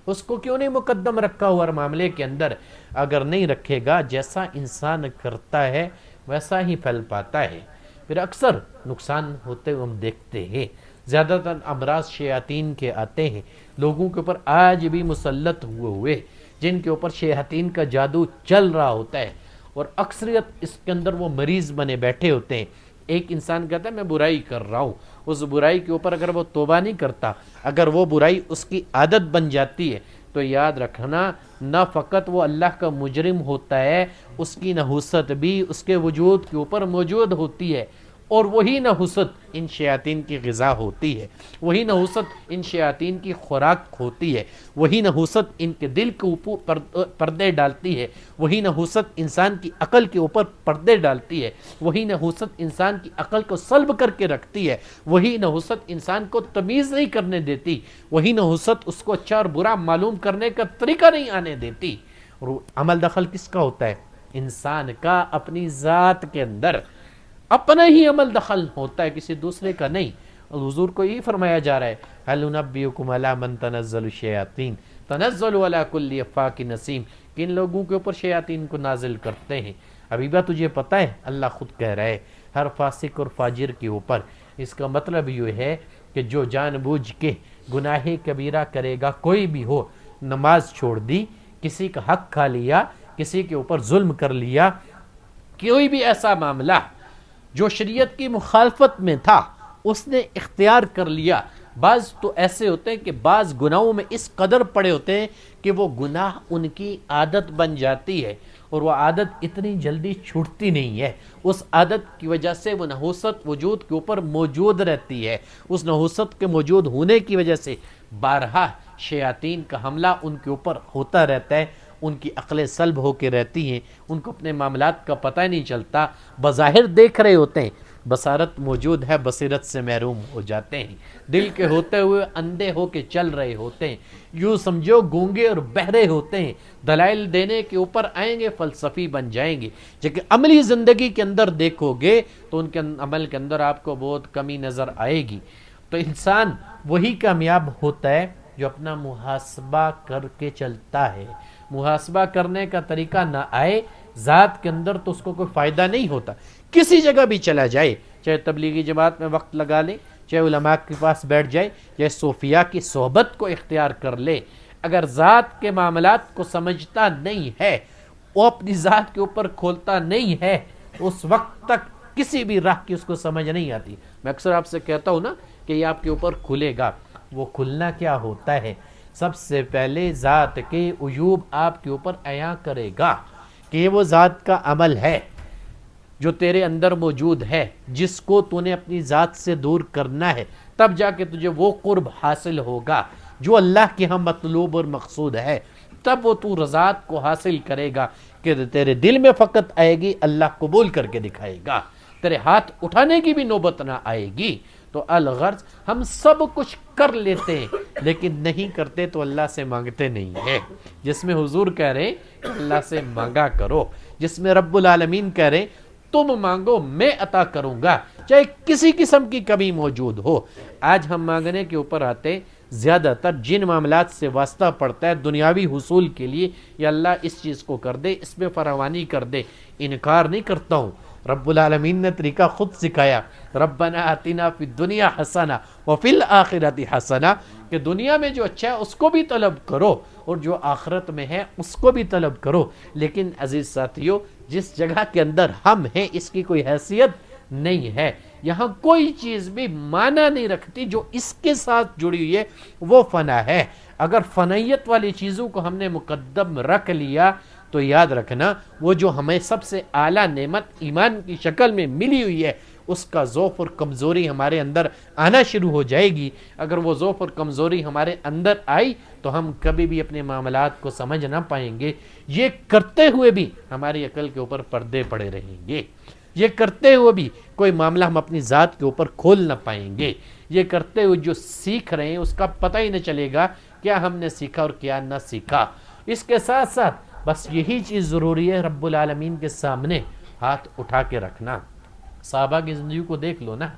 S2: اس کو کیوں نہیں مقدم رکھا ہوا ہر معاملے کے اندر؟ اگر نہیں رکھے گا، جیسا انسان کرتا ہے ویسا ہی پھل پاتا ہے، پھر اکثر نقصان ہوتے ہم دیکھتے ہیں۔ زیادہ تر امراض شیاطین کے آتے ہیں، لوگوں کے اوپر آج بھی مسلط ہوئے جن کے اوپر شیاطین کا جادو چل رہا ہوتا ہے، اور اکثریت اس کے اندر وہ مریض بنے بیٹھے ہوتے ہیں۔ ایک انسان کہتا ہے میں برائی کر رہا ہوں، اس برائی کے اوپر اگر وہ توبہ نہیں کرتا، اگر وہ برائی اس کی عادت بن جاتی ہے، تو یاد رکھنا نہ فقط وہ اللہ کا مجرم ہوتا ہے، اس کی نحوست بھی اس کے وجود کے اوپر موجود ہوتی ہے، اور وہی نحوست ان شیاطین کی غذا ہوتی ہے، وہی نحوست ان شیاطین کی خوراک ہوتی ہے، وہی نحوست ان کے دل کے اوپر پردے ڈالتی ہے، وہی نحوست انسان کی عقل کے اوپر پردے ڈالتی ہے، وہی نحوست انسان کی عقل کو سلب کر کے رکھتی ہے، وہی نحوست انسان کو تمیز نہیں کرنے دیتی، وہی نحوست اس کو اچھا اور برا معلوم کرنے کا طریقہ نہیں آنے دیتی۔ اور عمل دخل کس کا ہوتا ہے؟ انسان کا، اپنی ذات کے اندر اپنا ہی عمل دخل ہوتا ہے، کسی دوسرے کا نہیں۔ حضور کو یہی فرمایا جا رہا ہے هل ننبئکم علی من تنزل الشیاطین تنزل علی کل افاک نسیم، کن لوگوں کے اوپر شیاطین کو نازل کرتے ہیں؟ حبیبہ تجھے پتہ ہے اللہ خود کہہ رہا ہے ہر فاسق اور فاجر کے اوپر۔ اس کا مطلب یہ ہے کہ جو جان بوجھ کے گناہ کبیرہ کرے گا، کوئی بھی ہو، نماز چھوڑ دی، کسی کا حق کھا لیا، کسی کے اوپر ظلم کر لیا، کوئی بھی ایسا معاملہ جو شریعت کی مخالفت میں تھا اس نے اختیار کر لیا۔ بعض تو ایسے ہوتے ہیں کہ بعض گناہوں میں اس قدر پڑے ہوتے ہیں کہ وہ گناہ ان کی عادت بن جاتی ہے، اور وہ عادت اتنی جلدی چھوٹتی نہیں ہے، اس عادت کی وجہ سے وہ نحوست وجود کے اوپر موجود رہتی ہے، اس نحوست کے موجود ہونے کی وجہ سے بارہا شیاطین کا حملہ ان کے اوپر ہوتا رہتا ہے، ان کی عقلیں سلب ہو کے رہتی ہیں، ان کو اپنے معاملات کا پتہ نہیں چلتا، بظاہر دیکھ رہے ہوتے ہیں، بصارت موجود ہے، بصیرت سے محروم ہو جاتے ہیں، دل کے ہوتے ہوئے اندھے ہو کے چل رہے ہوتے ہیں، یوں سمجھو گونگے اور بہرے ہوتے ہیں، دلائل دینے کے اوپر آئیں گے فلسفی بن جائیں گے، لیکن عملی زندگی کے اندر دیکھو گے تو ان کے عمل کے اندر آپ کو بہت کمی نظر آئے گی۔ تو انسان وہی کامیاب ہوتا ہے جو اپنا محاسبہ کر کے چلتا ہے۔ محاسبہ کرنے کا طریقہ نہ آئے ذات کے اندر تو اس کو کوئی فائدہ نہیں ہوتا۔ کسی جگہ بھی چلا جائے، چاہے تبلیغی جماعت میں وقت لگا لے، چاہے علماء کے پاس بیٹھ جائے، چاہے صوفیاء کی صحبت کو اختیار کر لے، اگر ذات کے معاملات کو سمجھتا نہیں ہے، وہ اپنی ذات کے اوپر کھولتا نہیں ہے، اس وقت تک کسی بھی راہ کی اس کو سمجھ نہیں آتی۔ میں اکثر آپ سے کہتا ہوں نا کہ یہ آپ کے اوپر کھلے گا، وہ کھلنا کیا ہوتا ہے؟ سب سے پہلے ذات کے عیوب آپ کے اوپر عیاں کرے گا کہ یہ وہ ذات کا عمل ہے جو تیرے اندر موجود ہے، جس کو تو نے اپنی ذات سے دور کرنا ہے، تب جا کے تجھے وہ قرب حاصل ہوگا جو اللہ کے ہاں مطلوب اور مقصود ہے، تب وہ تو رضات کو حاصل کرے گا کہ تیرے دل میں فقط آئے گی، اللہ قبول کر کے دکھائے گا، تیرے ہاتھ اٹھانے کی بھی نوبت نہ آئے گی۔ تو الغرض ہم سب کچھ کر لیتے ہیں لیکن نہیں کرتے تو اللہ سے مانگتے نہیں ہیں، جس میں حضور کہہ رہے ہیں اللہ سے مانگا کرو، جس میں رب العالمین کہہ رہے ہیں تم مانگو میں عطا کروں گا، چاہے کسی قسم کی کمی موجود ہو۔ آج ہم مانگنے کے اوپر آتے زیادہ تر جن معاملات سے واسطہ پڑتا ہے دنیاوی حصول کے لیے، یا اللہ اس چیز کو کر دے، اس میں فراوانی کر دے، انکار نہیں کرتا ہوں، رب العالمین نے طریقہ خود سکھایا، ربنا آتنا فی الدنیا حسنہ وفی الآخرۃ حسنہ، کہ دنیا میں جو اچھا ہے اس کو بھی طلب کرو اور جو آخرت میں ہے اس کو بھی طلب کرو۔ لیکن عزیز ساتھیو، جس جگہ کے اندر ہم ہیں اس کی کوئی حیثیت نہیں ہے، یہاں کوئی چیز بھی معنی نہیں رکھتی، جو اس کے ساتھ جڑی ہوئی ہے وہ فنا ہے۔ اگر فنیت والی چیزوں کو ہم نے مقدم رکھ لیا تو یاد رکھنا وہ جو ہمیں سب سے اعلیٰ نعمت ایمان کی شکل میں ملی ہوئی ہے اس کا ضعف اور کمزوری ہمارے اندر آنا شروع ہو جائے گی۔ اگر وہ ضعف اور کمزوری ہمارے اندر آئی تو ہم کبھی بھی اپنے معاملات کو سمجھ نہ پائیں گے، یہ کرتے ہوئے بھی ہماری عقل کے اوپر پردے پڑے رہیں گے، یہ کرتے ہوئے بھی کوئی معاملہ ہم اپنی ذات کے اوپر کھول نہ پائیں گے، یہ کرتے ہوئے جو سیکھ رہے ہیں اس کا پتہ ہی نہ چلے گا کیا ہم نے سیکھا اور کیا نہ سیکھا۔ اس کے ساتھ ساتھ بس یہی چیز ضروری ہے، رب العالمین کے سامنے ہاتھ اٹھا کے رکھنا۔ صحابہ کی زندگی کو دیکھ لو نا،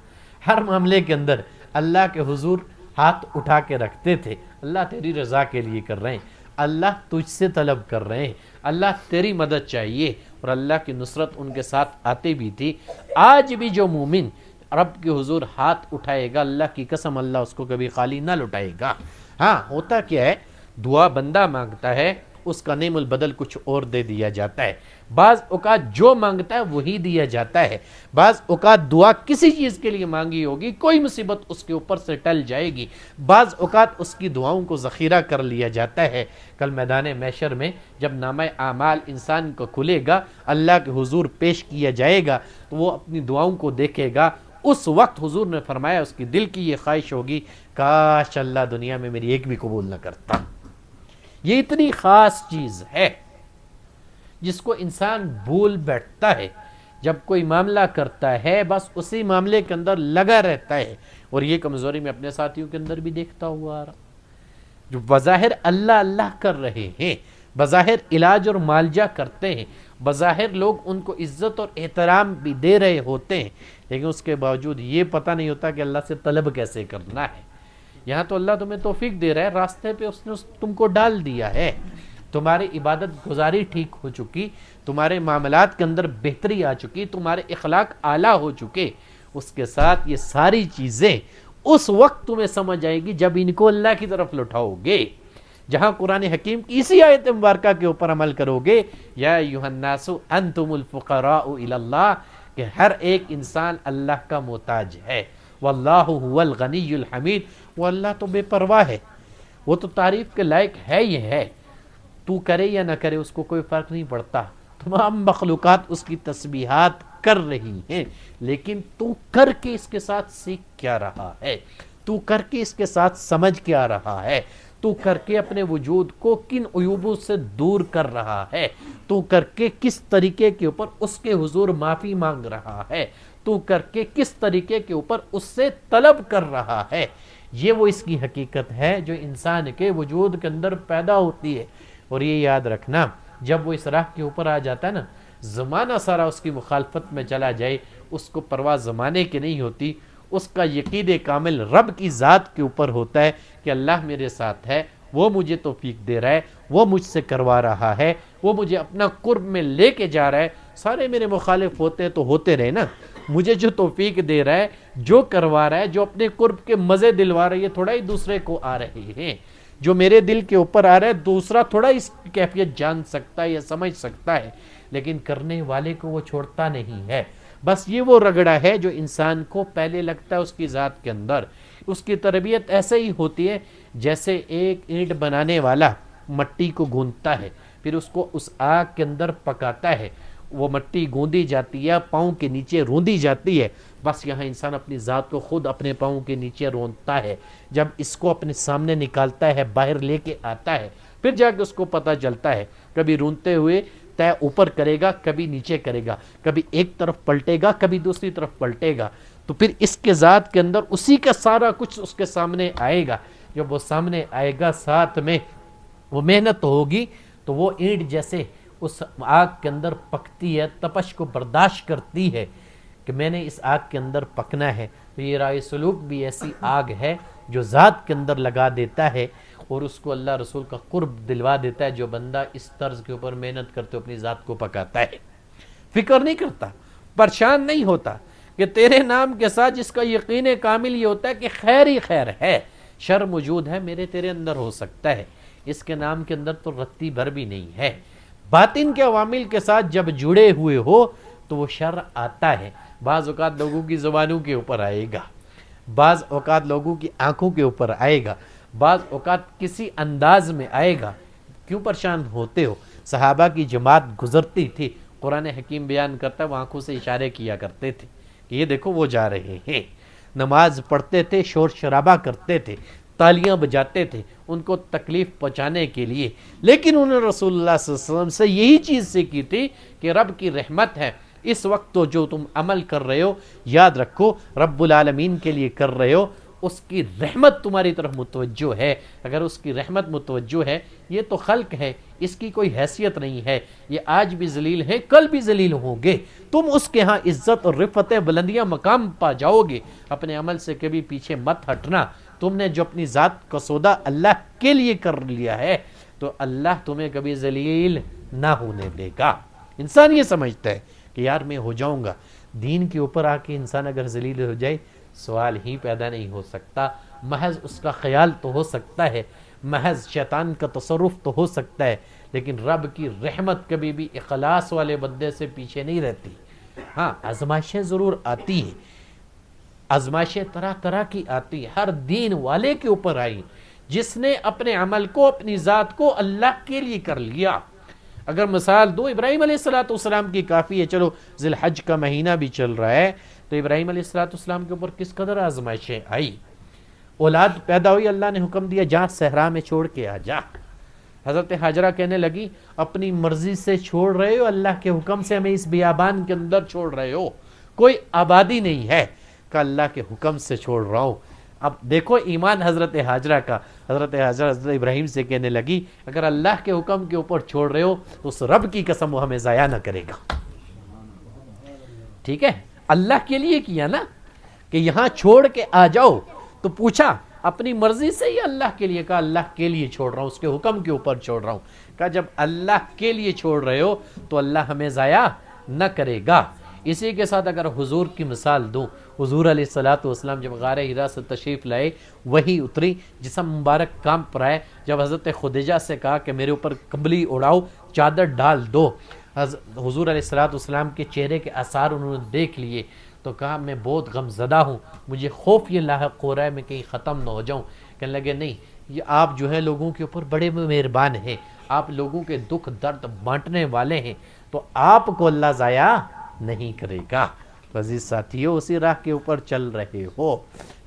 S2: ہر معاملے کے اندر اللہ کے حضور ہاتھ اٹھا کے رکھتے تھے، اللہ تیری رضا کے لیے کر رہے ہیں، اللہ تجھ سے طلب کر رہے ہیں، اللہ تیری مدد چاہیے، اور اللہ کی نصرت ان کے ساتھ آتی بھی تھی۔ آج بھی جو مومن رب کے حضور ہاتھ اٹھائے گا، اللہ کی قسم اللہ اس کو کبھی خالی نہ لٹائے گا۔ ہاں ہوتا کیا ہے، دعا بندہ مانگتا ہے، اس کا نعم البدل کچھ اور دے دیا جاتا ہے، بعض اوقات جو مانگتا ہے وہی دیا جاتا ہے، بعض اوقات دعا کسی چیز کے لیے مانگی ہوگی، کوئی مصیبت اس کے اوپر سے ٹل جائے گی، بعض اوقات اس کی دعاؤں کو ذخیرہ کر لیا جاتا ہے۔ کل میدان محشر میں جب نامہ اعمال انسان کو کھلے گا، اللہ کے حضور پیش کیا جائے گا تو وہ اپنی دعاؤں کو دیکھے گا، اس وقت حضور نے فرمایا اس کی دل کی یہ خواہش ہوگی کاش اللہ دنیا میں میری ایک بھی قبول نہ کرتا۔ یہ اتنی خاص چیز ہے جس کو انسان بھول بیٹھتا ہے، جب کوئی معاملہ کرتا ہے بس اسی معاملے کے اندر لگا رہتا ہے، اور یہ کمزوری میں اپنے ساتھیوں کے اندر بھی دیکھتا ہوا آ رہا، جو بظاہر اللہ اللہ کر رہے ہیں، بظاہر علاج اور معالجہ کرتے ہیں، بظاہر لوگ ان کو عزت اور احترام بھی دے رہے ہوتے ہیں، لیکن اس کے باوجود یہ پتہ نہیں ہوتا کہ اللہ سے طلب کیسے کرنا ہے۔ یہاں تو اللہ تمہیں توفیق دے رہا ہے، راستے پہ اس نے تم کو ڈال دیا ہے، تمہاری عبادت گزاری ٹھیک ہو چکی، تمہارے معاملات کے اندر بہتری آ چکی، تمہارے اخلاق اعلیٰ ہو چکے، اس کے ساتھ یہ ساری چیزیں اس وقت تمہیں سمجھ آئے گی جب ان کو اللہ کی طرف لٹاؤ گے، جہاں قرآن حکیم کی اسی آیت مبارکہ کے اوپر عمل کرو گے، یا ایھا الناس انتم الفقراء الی اللہ، کہ ہر ایک انسان اللہ کا محتاج ہے، واللہ هو الغنی الحمید، وہ اللہ تو بے پرواہ ہے، وہ تو تعریف کے لائق ہے ہی ہے، تو کرے یا نہ کرے اس کو کوئی فرق نہیں پڑتا، تمام مخلوقات اس کی تسبیحات کر رہی ہیں، لیکن تو کر کے اس کے ساتھ سیکھ کیا رہا ہے، تو کر کے اس کے ساتھ سمجھ کیا رہا ہے، تو کر کے اپنے وجود کو کن عیوبوں سے دور کر رہا ہے، تو کر کے کس طریقے کے اوپر اس کے حضور معافی مانگ رہا ہے، تو کر کے کس طریقے کے اوپر اس سے طلب کر رہا ہے، یہ وہ اس کی حقیقت ہے جو انسان کے وجود کے اندر پیدا ہوتی ہے۔ اور یہ یاد رکھنا، جب وہ اس راہ کے اوپر آ جاتا ہے نا، زمانہ سارا اس کی مخالفت میں چلا جائے، اس کو پرواہ زمانے کی نہیں ہوتی، اس کا یقین کامل رب کی ذات کے اوپر ہوتا ہے کہ اللہ میرے ساتھ ہے، وہ مجھے توفیق دے رہا ہے، وہ مجھ سے کروا رہا ہے، وہ مجھے اپنا قرب میں لے کے جا رہا ہے۔ سارے میرے مخالف ہوتے تو ہوتے رہے نا، مجھے جو توفیق دے رہا ہے، جو کروا رہا ہے، جو اپنے قرب کے مزے دلوا رہا ہے، یہ تھوڑا ہی دوسرے کو آ رہے ہیں۔ جو میرے دل کے اوپر آ رہا ہے، دوسرا تھوڑا اس کی کیفیت جان سکتا ہے یا سمجھ سکتا ہے، لیکن کرنے والے کو وہ چھوڑتا نہیں ہے۔ بس یہ وہ رگڑا ہے جو انسان کو پہلے لگتا ہے اس کی ذات کے اندر۔ اس کی تربیت ایسے ہی ہوتی ہے جیسے ایک اینٹ بنانے والا مٹی کو گوندتا ہے، پھر اس کو اس آگ کے اندر پکاتا ہے، وہ مٹی گوندی جاتی ہے، پاؤں کے نیچے روندی جاتی ہے۔ بس یہاں انسان اپنی ذات کو خود اپنے پاؤں کے نیچے روندتا ہے۔ جب اس کو اپنے سامنے نکالتا ہے، باہر لے کے آتا ہے، پھر جا کے اس کو پتہ چلتا ہے، کبھی رونتے ہوئے طے اوپر کرے گا، کبھی نیچے کرے گا، کبھی ایک طرف پلٹے گا، کبھی دوسری طرف پلٹے گا، تو پھر اس کے ذات کے اندر اسی کا سارا کچھ اس کے سامنے آئے گا۔ جب وہ سامنے آئے گا، ساتھ میں وہ محنت ہوگی، تو وہ اینٹ جیسے اس آگ کے اندر پکتی ہے، تپش کو برداشت کرتی ہے کہ میں نے اس آگ کے اندر پکنا ہے۔ تو یہ رائے سلوک بھی ایسی آگ ہے جو ذات کے اندر لگا دیتا ہے اور اس کو اللہ رسول کا قرب دلوا دیتا ہے، جو بندہ اس طرز کے اوپر محنت کرتے اپنی ذات کو پکاتا ہے۔ فکر نہیں کرتا، پریشان نہیں ہوتا کہ تیرے نام کے ساتھ جس کا یقین کامل یہ ہوتا ہے کہ خیر ہی خیر ہے، شر موجود ہے میرے تیرے اندر ہو سکتا ہے، اس کے نام کے اندر تو رتی بھر بھی نہیں ہے۔ باطن کے عوامل کے ساتھ جب جڑے ہوئے ہو تو وہ شر آتا ہے، بعض اوقات لوگوں کی زبانوں کے اوپر آئے گا، بعض اوقات لوگوں کی آنکھوں کے اوپر آئے گا، بعض اوقات کسی انداز میں آئے گا۔ کیوں پریشان ہوتے ہو؟ صحابہ کی جماعت گزرتی تھی، قرآن حکیم بیان کرتا ہے، وہ آنکھوں سے اشارے کیا کرتے تھے کہ یہ دیکھو وہ جا رہے ہیں۔ نماز پڑھتے تھے، شور شرابہ کرتے تھے، تالیاں بجاتے تھے ان کو تکلیف پہنچانے کے لیے، لیکن انہوں نے رسول اللہ صلی اللہ علیہ وسلم سے یہی چیز سیکھی تھی کہ رب کی رحمت ہے، اس وقت تو جو تم عمل کر رہے ہو یاد رکھو رب العالمین کے لیے کر رہے ہو، اس کی رحمت تمہاری طرف متوجہ ہے۔ اگر اس کی رحمت متوجہ ہے، یہ تو خلق ہے، اس کی کوئی حیثیت نہیں ہے، یہ آج بھی ذلیل ہے، کل بھی ذلیل ہوں گے، تم اس کے ہاں عزت اور رفعت بلندیاں مقام پا جاؤ گے۔ اپنے عمل سے کبھی پیچھے مت ہٹنا، تم نے جو اپنی ذات کا سودا اللہ کے لیے کر لیا ہے تو اللہ تمہیں کبھی ذلیل نہ ہونے دے گا۔ انسان یہ سمجھتا ہے کہ یار میں ہو جاؤں گا، دین کے اوپر آ کے انسان اگر ذلیل ہو جائے سوال ہی پیدا نہیں ہو سکتا، محض اس کا خیال تو ہو سکتا ہے، محض شیطان کا تصرف تو ہو سکتا ہے، لیکن رب کی رحمت کبھی بھی اخلاص والے بندے سے پیچھے نہیں رہتی۔ ہاں آزمائشیں ضرور آتی ہیں، آزمائشیں طرح طرح کی آتی، ہر دین والے کے اوپر آئی، جس نے اپنے عمل کو اپنی ذات کو اللہ کے لیے کر لیا۔ اگر مثال دو، ابراہیم علیہ السلام کی کافی ہے، چلو ذی الحج کا مہینہ بھی چل رہا ہے، تو ابراہیم علیہ السلام کے اوپر کس قدر آزمائشیں آئی، اولاد پیدا ہوئی، اللہ نے حکم دیا جا صحرا میں چھوڑ کے آ جا۔ حضرت حاجرہ کہنے لگی اپنی مرضی سے چھوڑ رہے ہو، اللہ کے حکم سے ہمیں اس بیابان کے اندر چھوڑ رہے ہو، کوئی آبادی نہیں ہے، کہ اللہ کے حکم سے چھوڑ رہا ہوں۔ اب دیکھو ایمان حضرت حاجرہ کا، حضرت حاجرہ حضرت ابراہیم سے کہنے لگی اگر اللہ کے حکم کے اوپر چھوڑ رہے ہو تو اس رب کی قسم وہ ہمیں ضائع نہ کرے گا۔ ٹھیک ہے، اللہ کے لیے کیا نا کہ یہاں چھوڑ کے آ جاؤ، تو پوچھا اپنی مرضی سے ہی اللہ کے لیے، کہا اللہ کے لیے چھوڑ رہا ہوں، اس کے حکم کے اوپر چھوڑ رہا ہوں۔ کہا جب اللہ کے لیے چھوڑ رہے ہو تو اللہ ہمیں ضائع نہ کرے گا۔ اسی کے ساتھ اگر حضور کی مثال دوں، حضور علیہ السلام جب غار حرا سے تشریف لائے، وہی اتری، جسم مبارک کانپ پر آئے، جب حضرت خدیجہ سے کہا کہ میرے اوپر کمبلی اڑاؤ، چادر ڈال دو، حضور علیہ السلام کے چہرے کے آثار انہوں نے دیکھ لیے، تو کہا میں بہت غم زدہ ہوں، مجھے خوف یہ لاحق ہو رہا ہے میں کہیں ختم نہ ہو جاؤں۔ کہنے لگے نہیں، یہ آپ جو ہے لوگوں کے اوپر بڑے مہربان ہیں، آپ لوگوں کے دکھ درد بانٹنے والے ہیں، تو آپ کو اللہ ضائع نہیں کرے گا۔ عزیز ساتھیوں، اسی راہ کے اوپر چل رہے ہو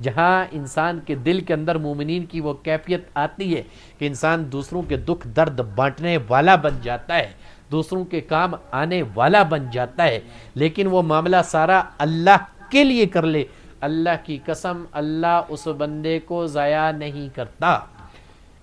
S2: جہاں انسان کے دل کے اندر مومنین کی وہ کیفیت آتی ہے کہ انسان دوسروں کے دکھ درد بانٹنے والا بن جاتا ہے، دوسروں کے کام آنے والا بن جاتا ہے، لیکن وہ معاملہ سارا اللہ کے لیے کر لے، اللہ کی قسم اللہ اس بندے کو ضائع نہیں کرتا۔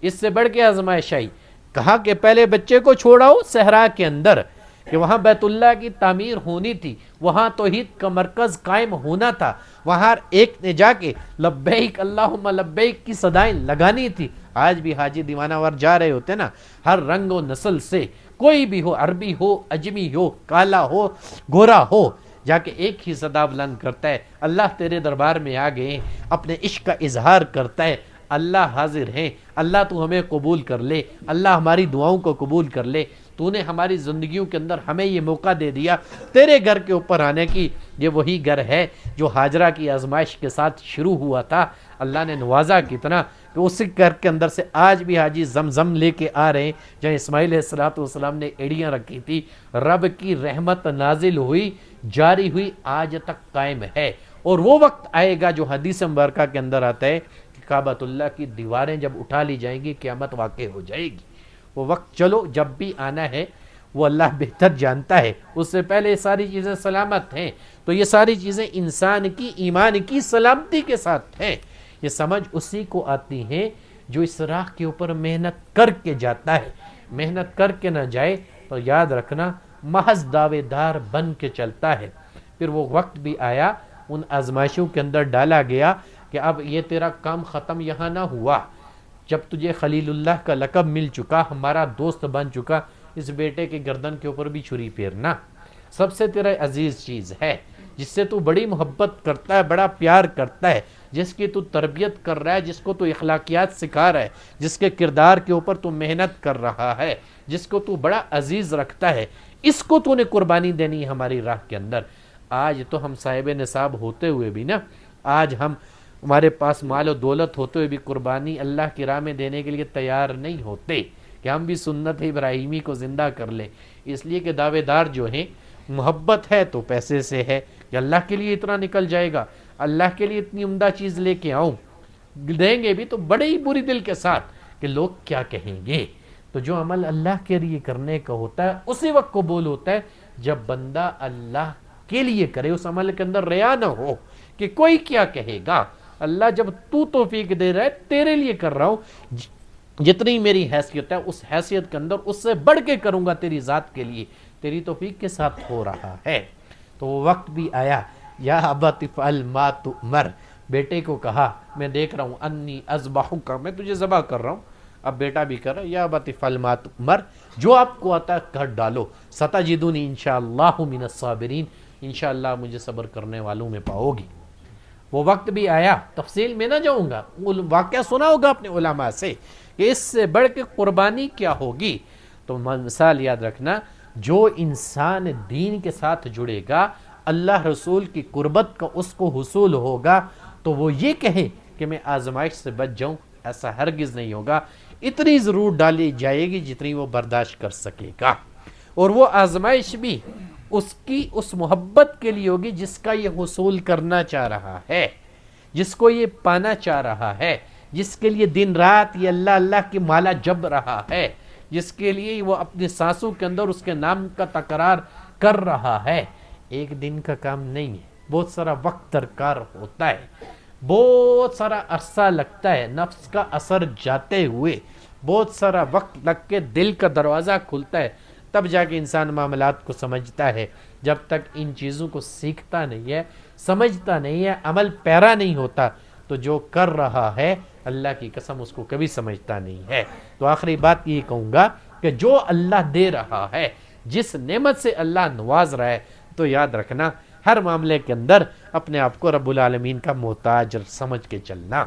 S2: اس سے بڑھ کے آزمائش آئی، کہا کہ پہلے بچے کو چھوڑاؤ صحرا کے اندر کہ وہاں بیت اللہ کی تعمیر ہونی تھی، وہاں توحید کا مرکز قائم ہونا تھا، وہاں ایک نے جا کے لبیک اللہم لبیک کی صدائیں لگانی تھی۔ آج بھی حاجی دیوانہ وار جا رہے ہوتے نا، ہر رنگ و نسل سے، کوئی بھی ہو، عربی ہو، اجمی ہو، کالا ہو، گورا ہو، جا کے ایک ہی صدا بلند کرتا ہے، اللہ تیرے دربار میں آ گئے، اپنے عشق کا اظہار کرتا ہے، اللہ حاضر ہیں، اللہ تو ہمیں قبول کر لے، اللہ ہماری دعاؤں کو قبول کر لے، تو نے ہماری زندگیوں کے اندر ہمیں یہ موقع دے دیا تیرے گھر کے اوپر آنے کی۔ یہ وہی گھر ہے جو ہاجرہ کی آزمائش کے ساتھ شروع ہوا تھا، اللہ نے نوازا کتنا کہ اسی گھر کے اندر سے آج بھی حاجی زمزم لے کے آ رہے ہیں جہاں اسماعیل علیہ السلام نے ایڑیاں رکھی تھی، رب کی رحمت نازل ہوئی، جاری ہوئی، آج تک قائم ہے۔ اور وہ وقت آئے گا جو حدیث مبارکہ کے اندر آتا ہے کہ کعبۃ اللہ کی دیواریں جب اٹھا لی جائیں گی قیامت واقع ہو جائے گی۔ وہ وقت چلو جب بھی آنا ہے وہ اللہ بہتر جانتا ہے، اس سے پہلے یہ ساری چیزیں سلامت ہیں، تو یہ ساری چیزیں انسان کی ایمان کی سلامتی کے ساتھ ہیں۔ یہ سمجھ اسی کو آتی ہیں جو اس راہ کے اوپر محنت کر کے جاتا ہے، محنت کر کے نہ جائے تو یاد رکھنا محض دعوے دار بن کے چلتا ہے۔ پھر وہ وقت بھی آیا، ان آزمائشوں کے اندر ڈالا گیا کہ اب یہ تیرا کام ختم یہاں نہ ہوا، جب تجھے خلیل اللہ کا لقب مل چکا، ہمارا دوست بن چکا، اس بیٹے کے گردن کے اوپر بھی چھری پھیرنا سب سے تیرا عزیز چیز ہے، جس سے تو بڑی محبت کرتا ہے، بڑا پیار کرتا ہے، جس کی تو تربیت کر رہا ہے، جس کو تو اخلاقیات سکھا رہا ہے، جس کے کردار کے اوپر تو محنت کر رہا ہے، جس کو تو بڑا عزیز رکھتا ہے، اس کو تو نے قربانی دینی ہے ہماری راہ کے اندر۔ آج تو ہم صاحب نصاب ہوتے ہوئے بھی نا، آج ہمارے پاس مال و دولت ہوتے ہوئے بھی قربانی اللہ کی راہ میں دینے کے لیے تیار نہیں ہوتے کہ ہم بھی سنت ابراہیمی کو زندہ کر لیں، اس لیے کہ دعوے دار جو ہیں محبت ہے تو پیسے سے ہے کہ اللہ کے لیے اتنا نکل جائے گا، اللہ کے لیے اتنی عمدہ چیز لے کے آؤں، دیں گے بھی تو بڑے ہی بری دل کے ساتھ کہ لوگ کیا کہیں گے۔ تو جو عمل اللہ کے لیے کرنے کا ہوتا ہے اسی وقت قبول ہوتا ہے جب بندہ اللہ کے لیے کرے، اس عمل کے اندر ریا نہ ہو کہ کوئی کیا کہے گا، اللہ جب تو توفیق دے رہا ہے تیرے لیے کر رہا ہوں، جتنی میری حیثیت ہے اس حیثیت کے اندر اس سے بڑھ کے کروں گا تیری ذات کے لیے، تیری توفیق کے ساتھ ہو رہا ہے۔ تو وہ وقت بھی آیا، یا ابت افعل ما تؤمر، بیٹے کو کہا میں دیکھ رہا ہوں انی اذبحک، میں تجھے ذبح کر رہا ہوں۔ اب بیٹا بھی کر رہا ہے، یا ابت افعل ما تؤمر، جو آپ کو آتا ہے کر ڈالو، ستجدونی انشاءاللہ من الصابرین، انشاءاللہ مجھے صبر کرنے والوں میں پاؤ گی۔ وہ وقت بھی آیا، تفصیل میں نہ جاؤں گا، واقعہ سنا ہوگا اپنے علماء سے کہ اس سے بڑھ کے قربانی کیا ہوگی۔ تو مثال یاد رکھنا، جو انسان دین کے ساتھ جڑے گا، اللہ رسول کی قربت کا اس کو حصول ہوگا، تو وہ یہ کہے کہ میں آزمائش سے بچ جاؤں، ایسا ہرگز نہیں ہوگا۔ اتنی ضرور ڈالی جائے گی جتنی وہ برداشت کر سکے گا، اور وہ آزمائش بھی اس کی اس محبت کے لیے ہوگی جس کا یہ حصول کرنا چاہ رہا ہے، جس کو یہ پانا چاہ رہا ہے، جس کے لیے دن رات یہ اللہ اللہ کی مالا جب رہا ہے، جس کے لیے وہ اپنی سانسوں کے اندر اس کے نام کا تکرار کر رہا ہے۔ ایک دن کا کام نہیں ہے، بہت سارا وقت درکار ہوتا ہے، بہت سارا عرصہ لگتا ہے، نفس کا اثر جاتے ہوئے بہت سارا وقت لگ کے دل کا دروازہ کھلتا ہے، تب جا کے انسان معاملات کو سمجھتا ہے۔ جب تک ان چیزوں کو سیکھتا نہیں ہے، سمجھتا نہیں ہے، عمل پیرا نہیں ہوتا، تو جو کر رہا ہے اللہ کی قسم اس کو کبھی سمجھتا نہیں ہے۔ تو آخری بات یہ کہوں گا کہ جو اللہ دے رہا ہے، جس نعمت سے اللہ نواز رہا ہے، تو یاد رکھنا ہر معاملے کے اندر اپنے آپ کو رب العالمین کا محتاج سمجھ کے چلنا۔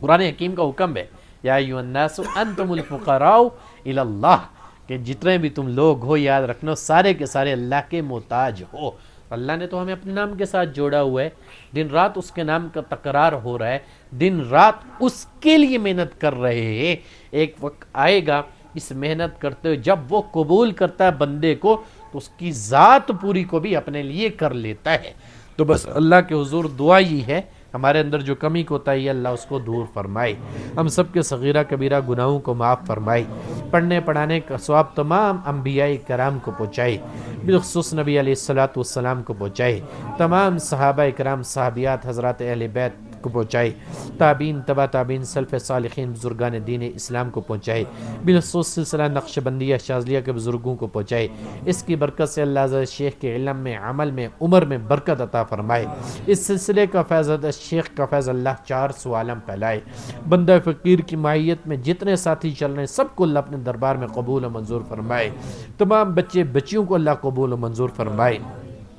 S2: قرآن حکیم کا حکم ہے، یا ایھا الناس انتم الفقراء الی اللہ، کہ جتنے بھی تم لوگ ہو یاد رکھنا سارے کے سارے اللہ کے محتاج ہو۔ اللہ نے تو ہمیں اپنے نام کے ساتھ جوڑا ہوا ہے، دن رات اس کے نام کا تکرار ہو رہا ہے، دن رات اس کے لیے محنت کر رہے ہیں۔ ایک وقت آئے گا اس محنت کرتے ہوئے جب وہ قبول کرتا ہے بندے کو، تو اس کی ذات پوری کو بھی اپنے لیے کر لیتا ہے۔ تو بس اللہ کے حضور دعا ہی ہے ہمارے اندر جو کمی کوتاہی ہے اللہ اس کو دور فرمائے، ہم سب کے صغیرہ کبیرہ گناہوں کو معاف فرمائے، پڑھنے پڑھانے کا ثواب تمام انبیاء کرام کو پہنچائے، بالخصوص نبی علیہ الصلوۃ والسلام کو پہنچائے، تمام صحابہ کرام صحابیات حضرات اہل بیت کو پہنچائے، تابعین تبع تابعین سلف صالحین بزرگان دین اسلام کو پہنچائے، بالخصوص سلسلہ نقشبندیہ شاذلیہ کے بزرگوں کو پہنچائے، اس کی برکت سے اللہ عز شیخ کے علم میں عمل میں عمر میں برکت عطا فرمائے، اس سلسلے کا فیض شیخ کا فیض اللہ 400 عالم پھیلائے، بندہ فقیر کی ماہیت میں جتنے ساتھی چل رہے ہیں سب کو اللہ اپنے دربار میں قبول و منظور فرمائے، تمام بچے بچیوں کو اللہ قبول و منظور فرمائے،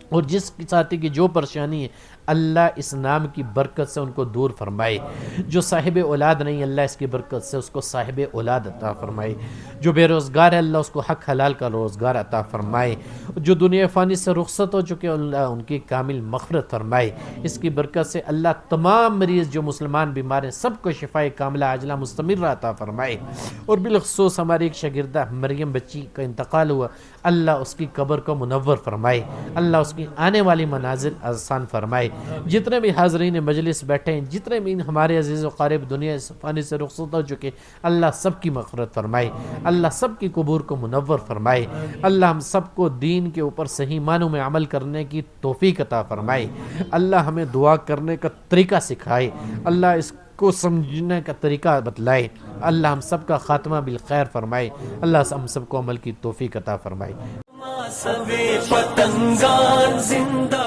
S2: اور جس ساتھی کی جو پریشانی ہے اللہ اس نام کی برکت سے ان کو دور فرمائے، جو صاحب اولاد نہیں اللہ اس کی برکت سے اس کو صاحب اولاد عطا فرمائے، جو بے روزگار ہے اللہ اس کو حق حلال کا روزگار عطا فرمائے، جو دنیا فانی سے رخصت ہو چکے اللہ ان کی کامل مغفرت فرمائے، اس کی برکت سے اللہ تمام مریض جو مسلمان بیمار ہیں سب کو شفائے کاملہ عاجلہ مستمرہ عطا فرمائے، اور بالخصوص ہماری ایک شاگردہ مریم بچی کا انتقال ہوا اللہ اس کی قبر کو منور فرمائے، اللہ اس کی آنے والی منازل آسان فرمائے، جتنے بھی حاضرین مجلس بیٹھے ہیں جتنے بھی ہمارے عزیز و قارب دنیا فانی سے رخصت ہو چکے اللہ سب کی مغفرت فرمائے، اللہ سب کی قبور کو منور فرمائے، اللہ ہم سب کو دین کے اوپر صحیح معنوں میں عمل کرنے کی توفیق عطا فرمائے، اللہ ہمیں دعا کرنے کا طریقہ سکھائے، اللہ اس کو سمجھنے کا طریقہ بتلائے، اللہ ہم سب کا خاتمہ بالخیر فرمائے، اللہ ہم سب کو عمل کی توفیق عطا فرمائے۔
S1: سبے پتنگان زندہ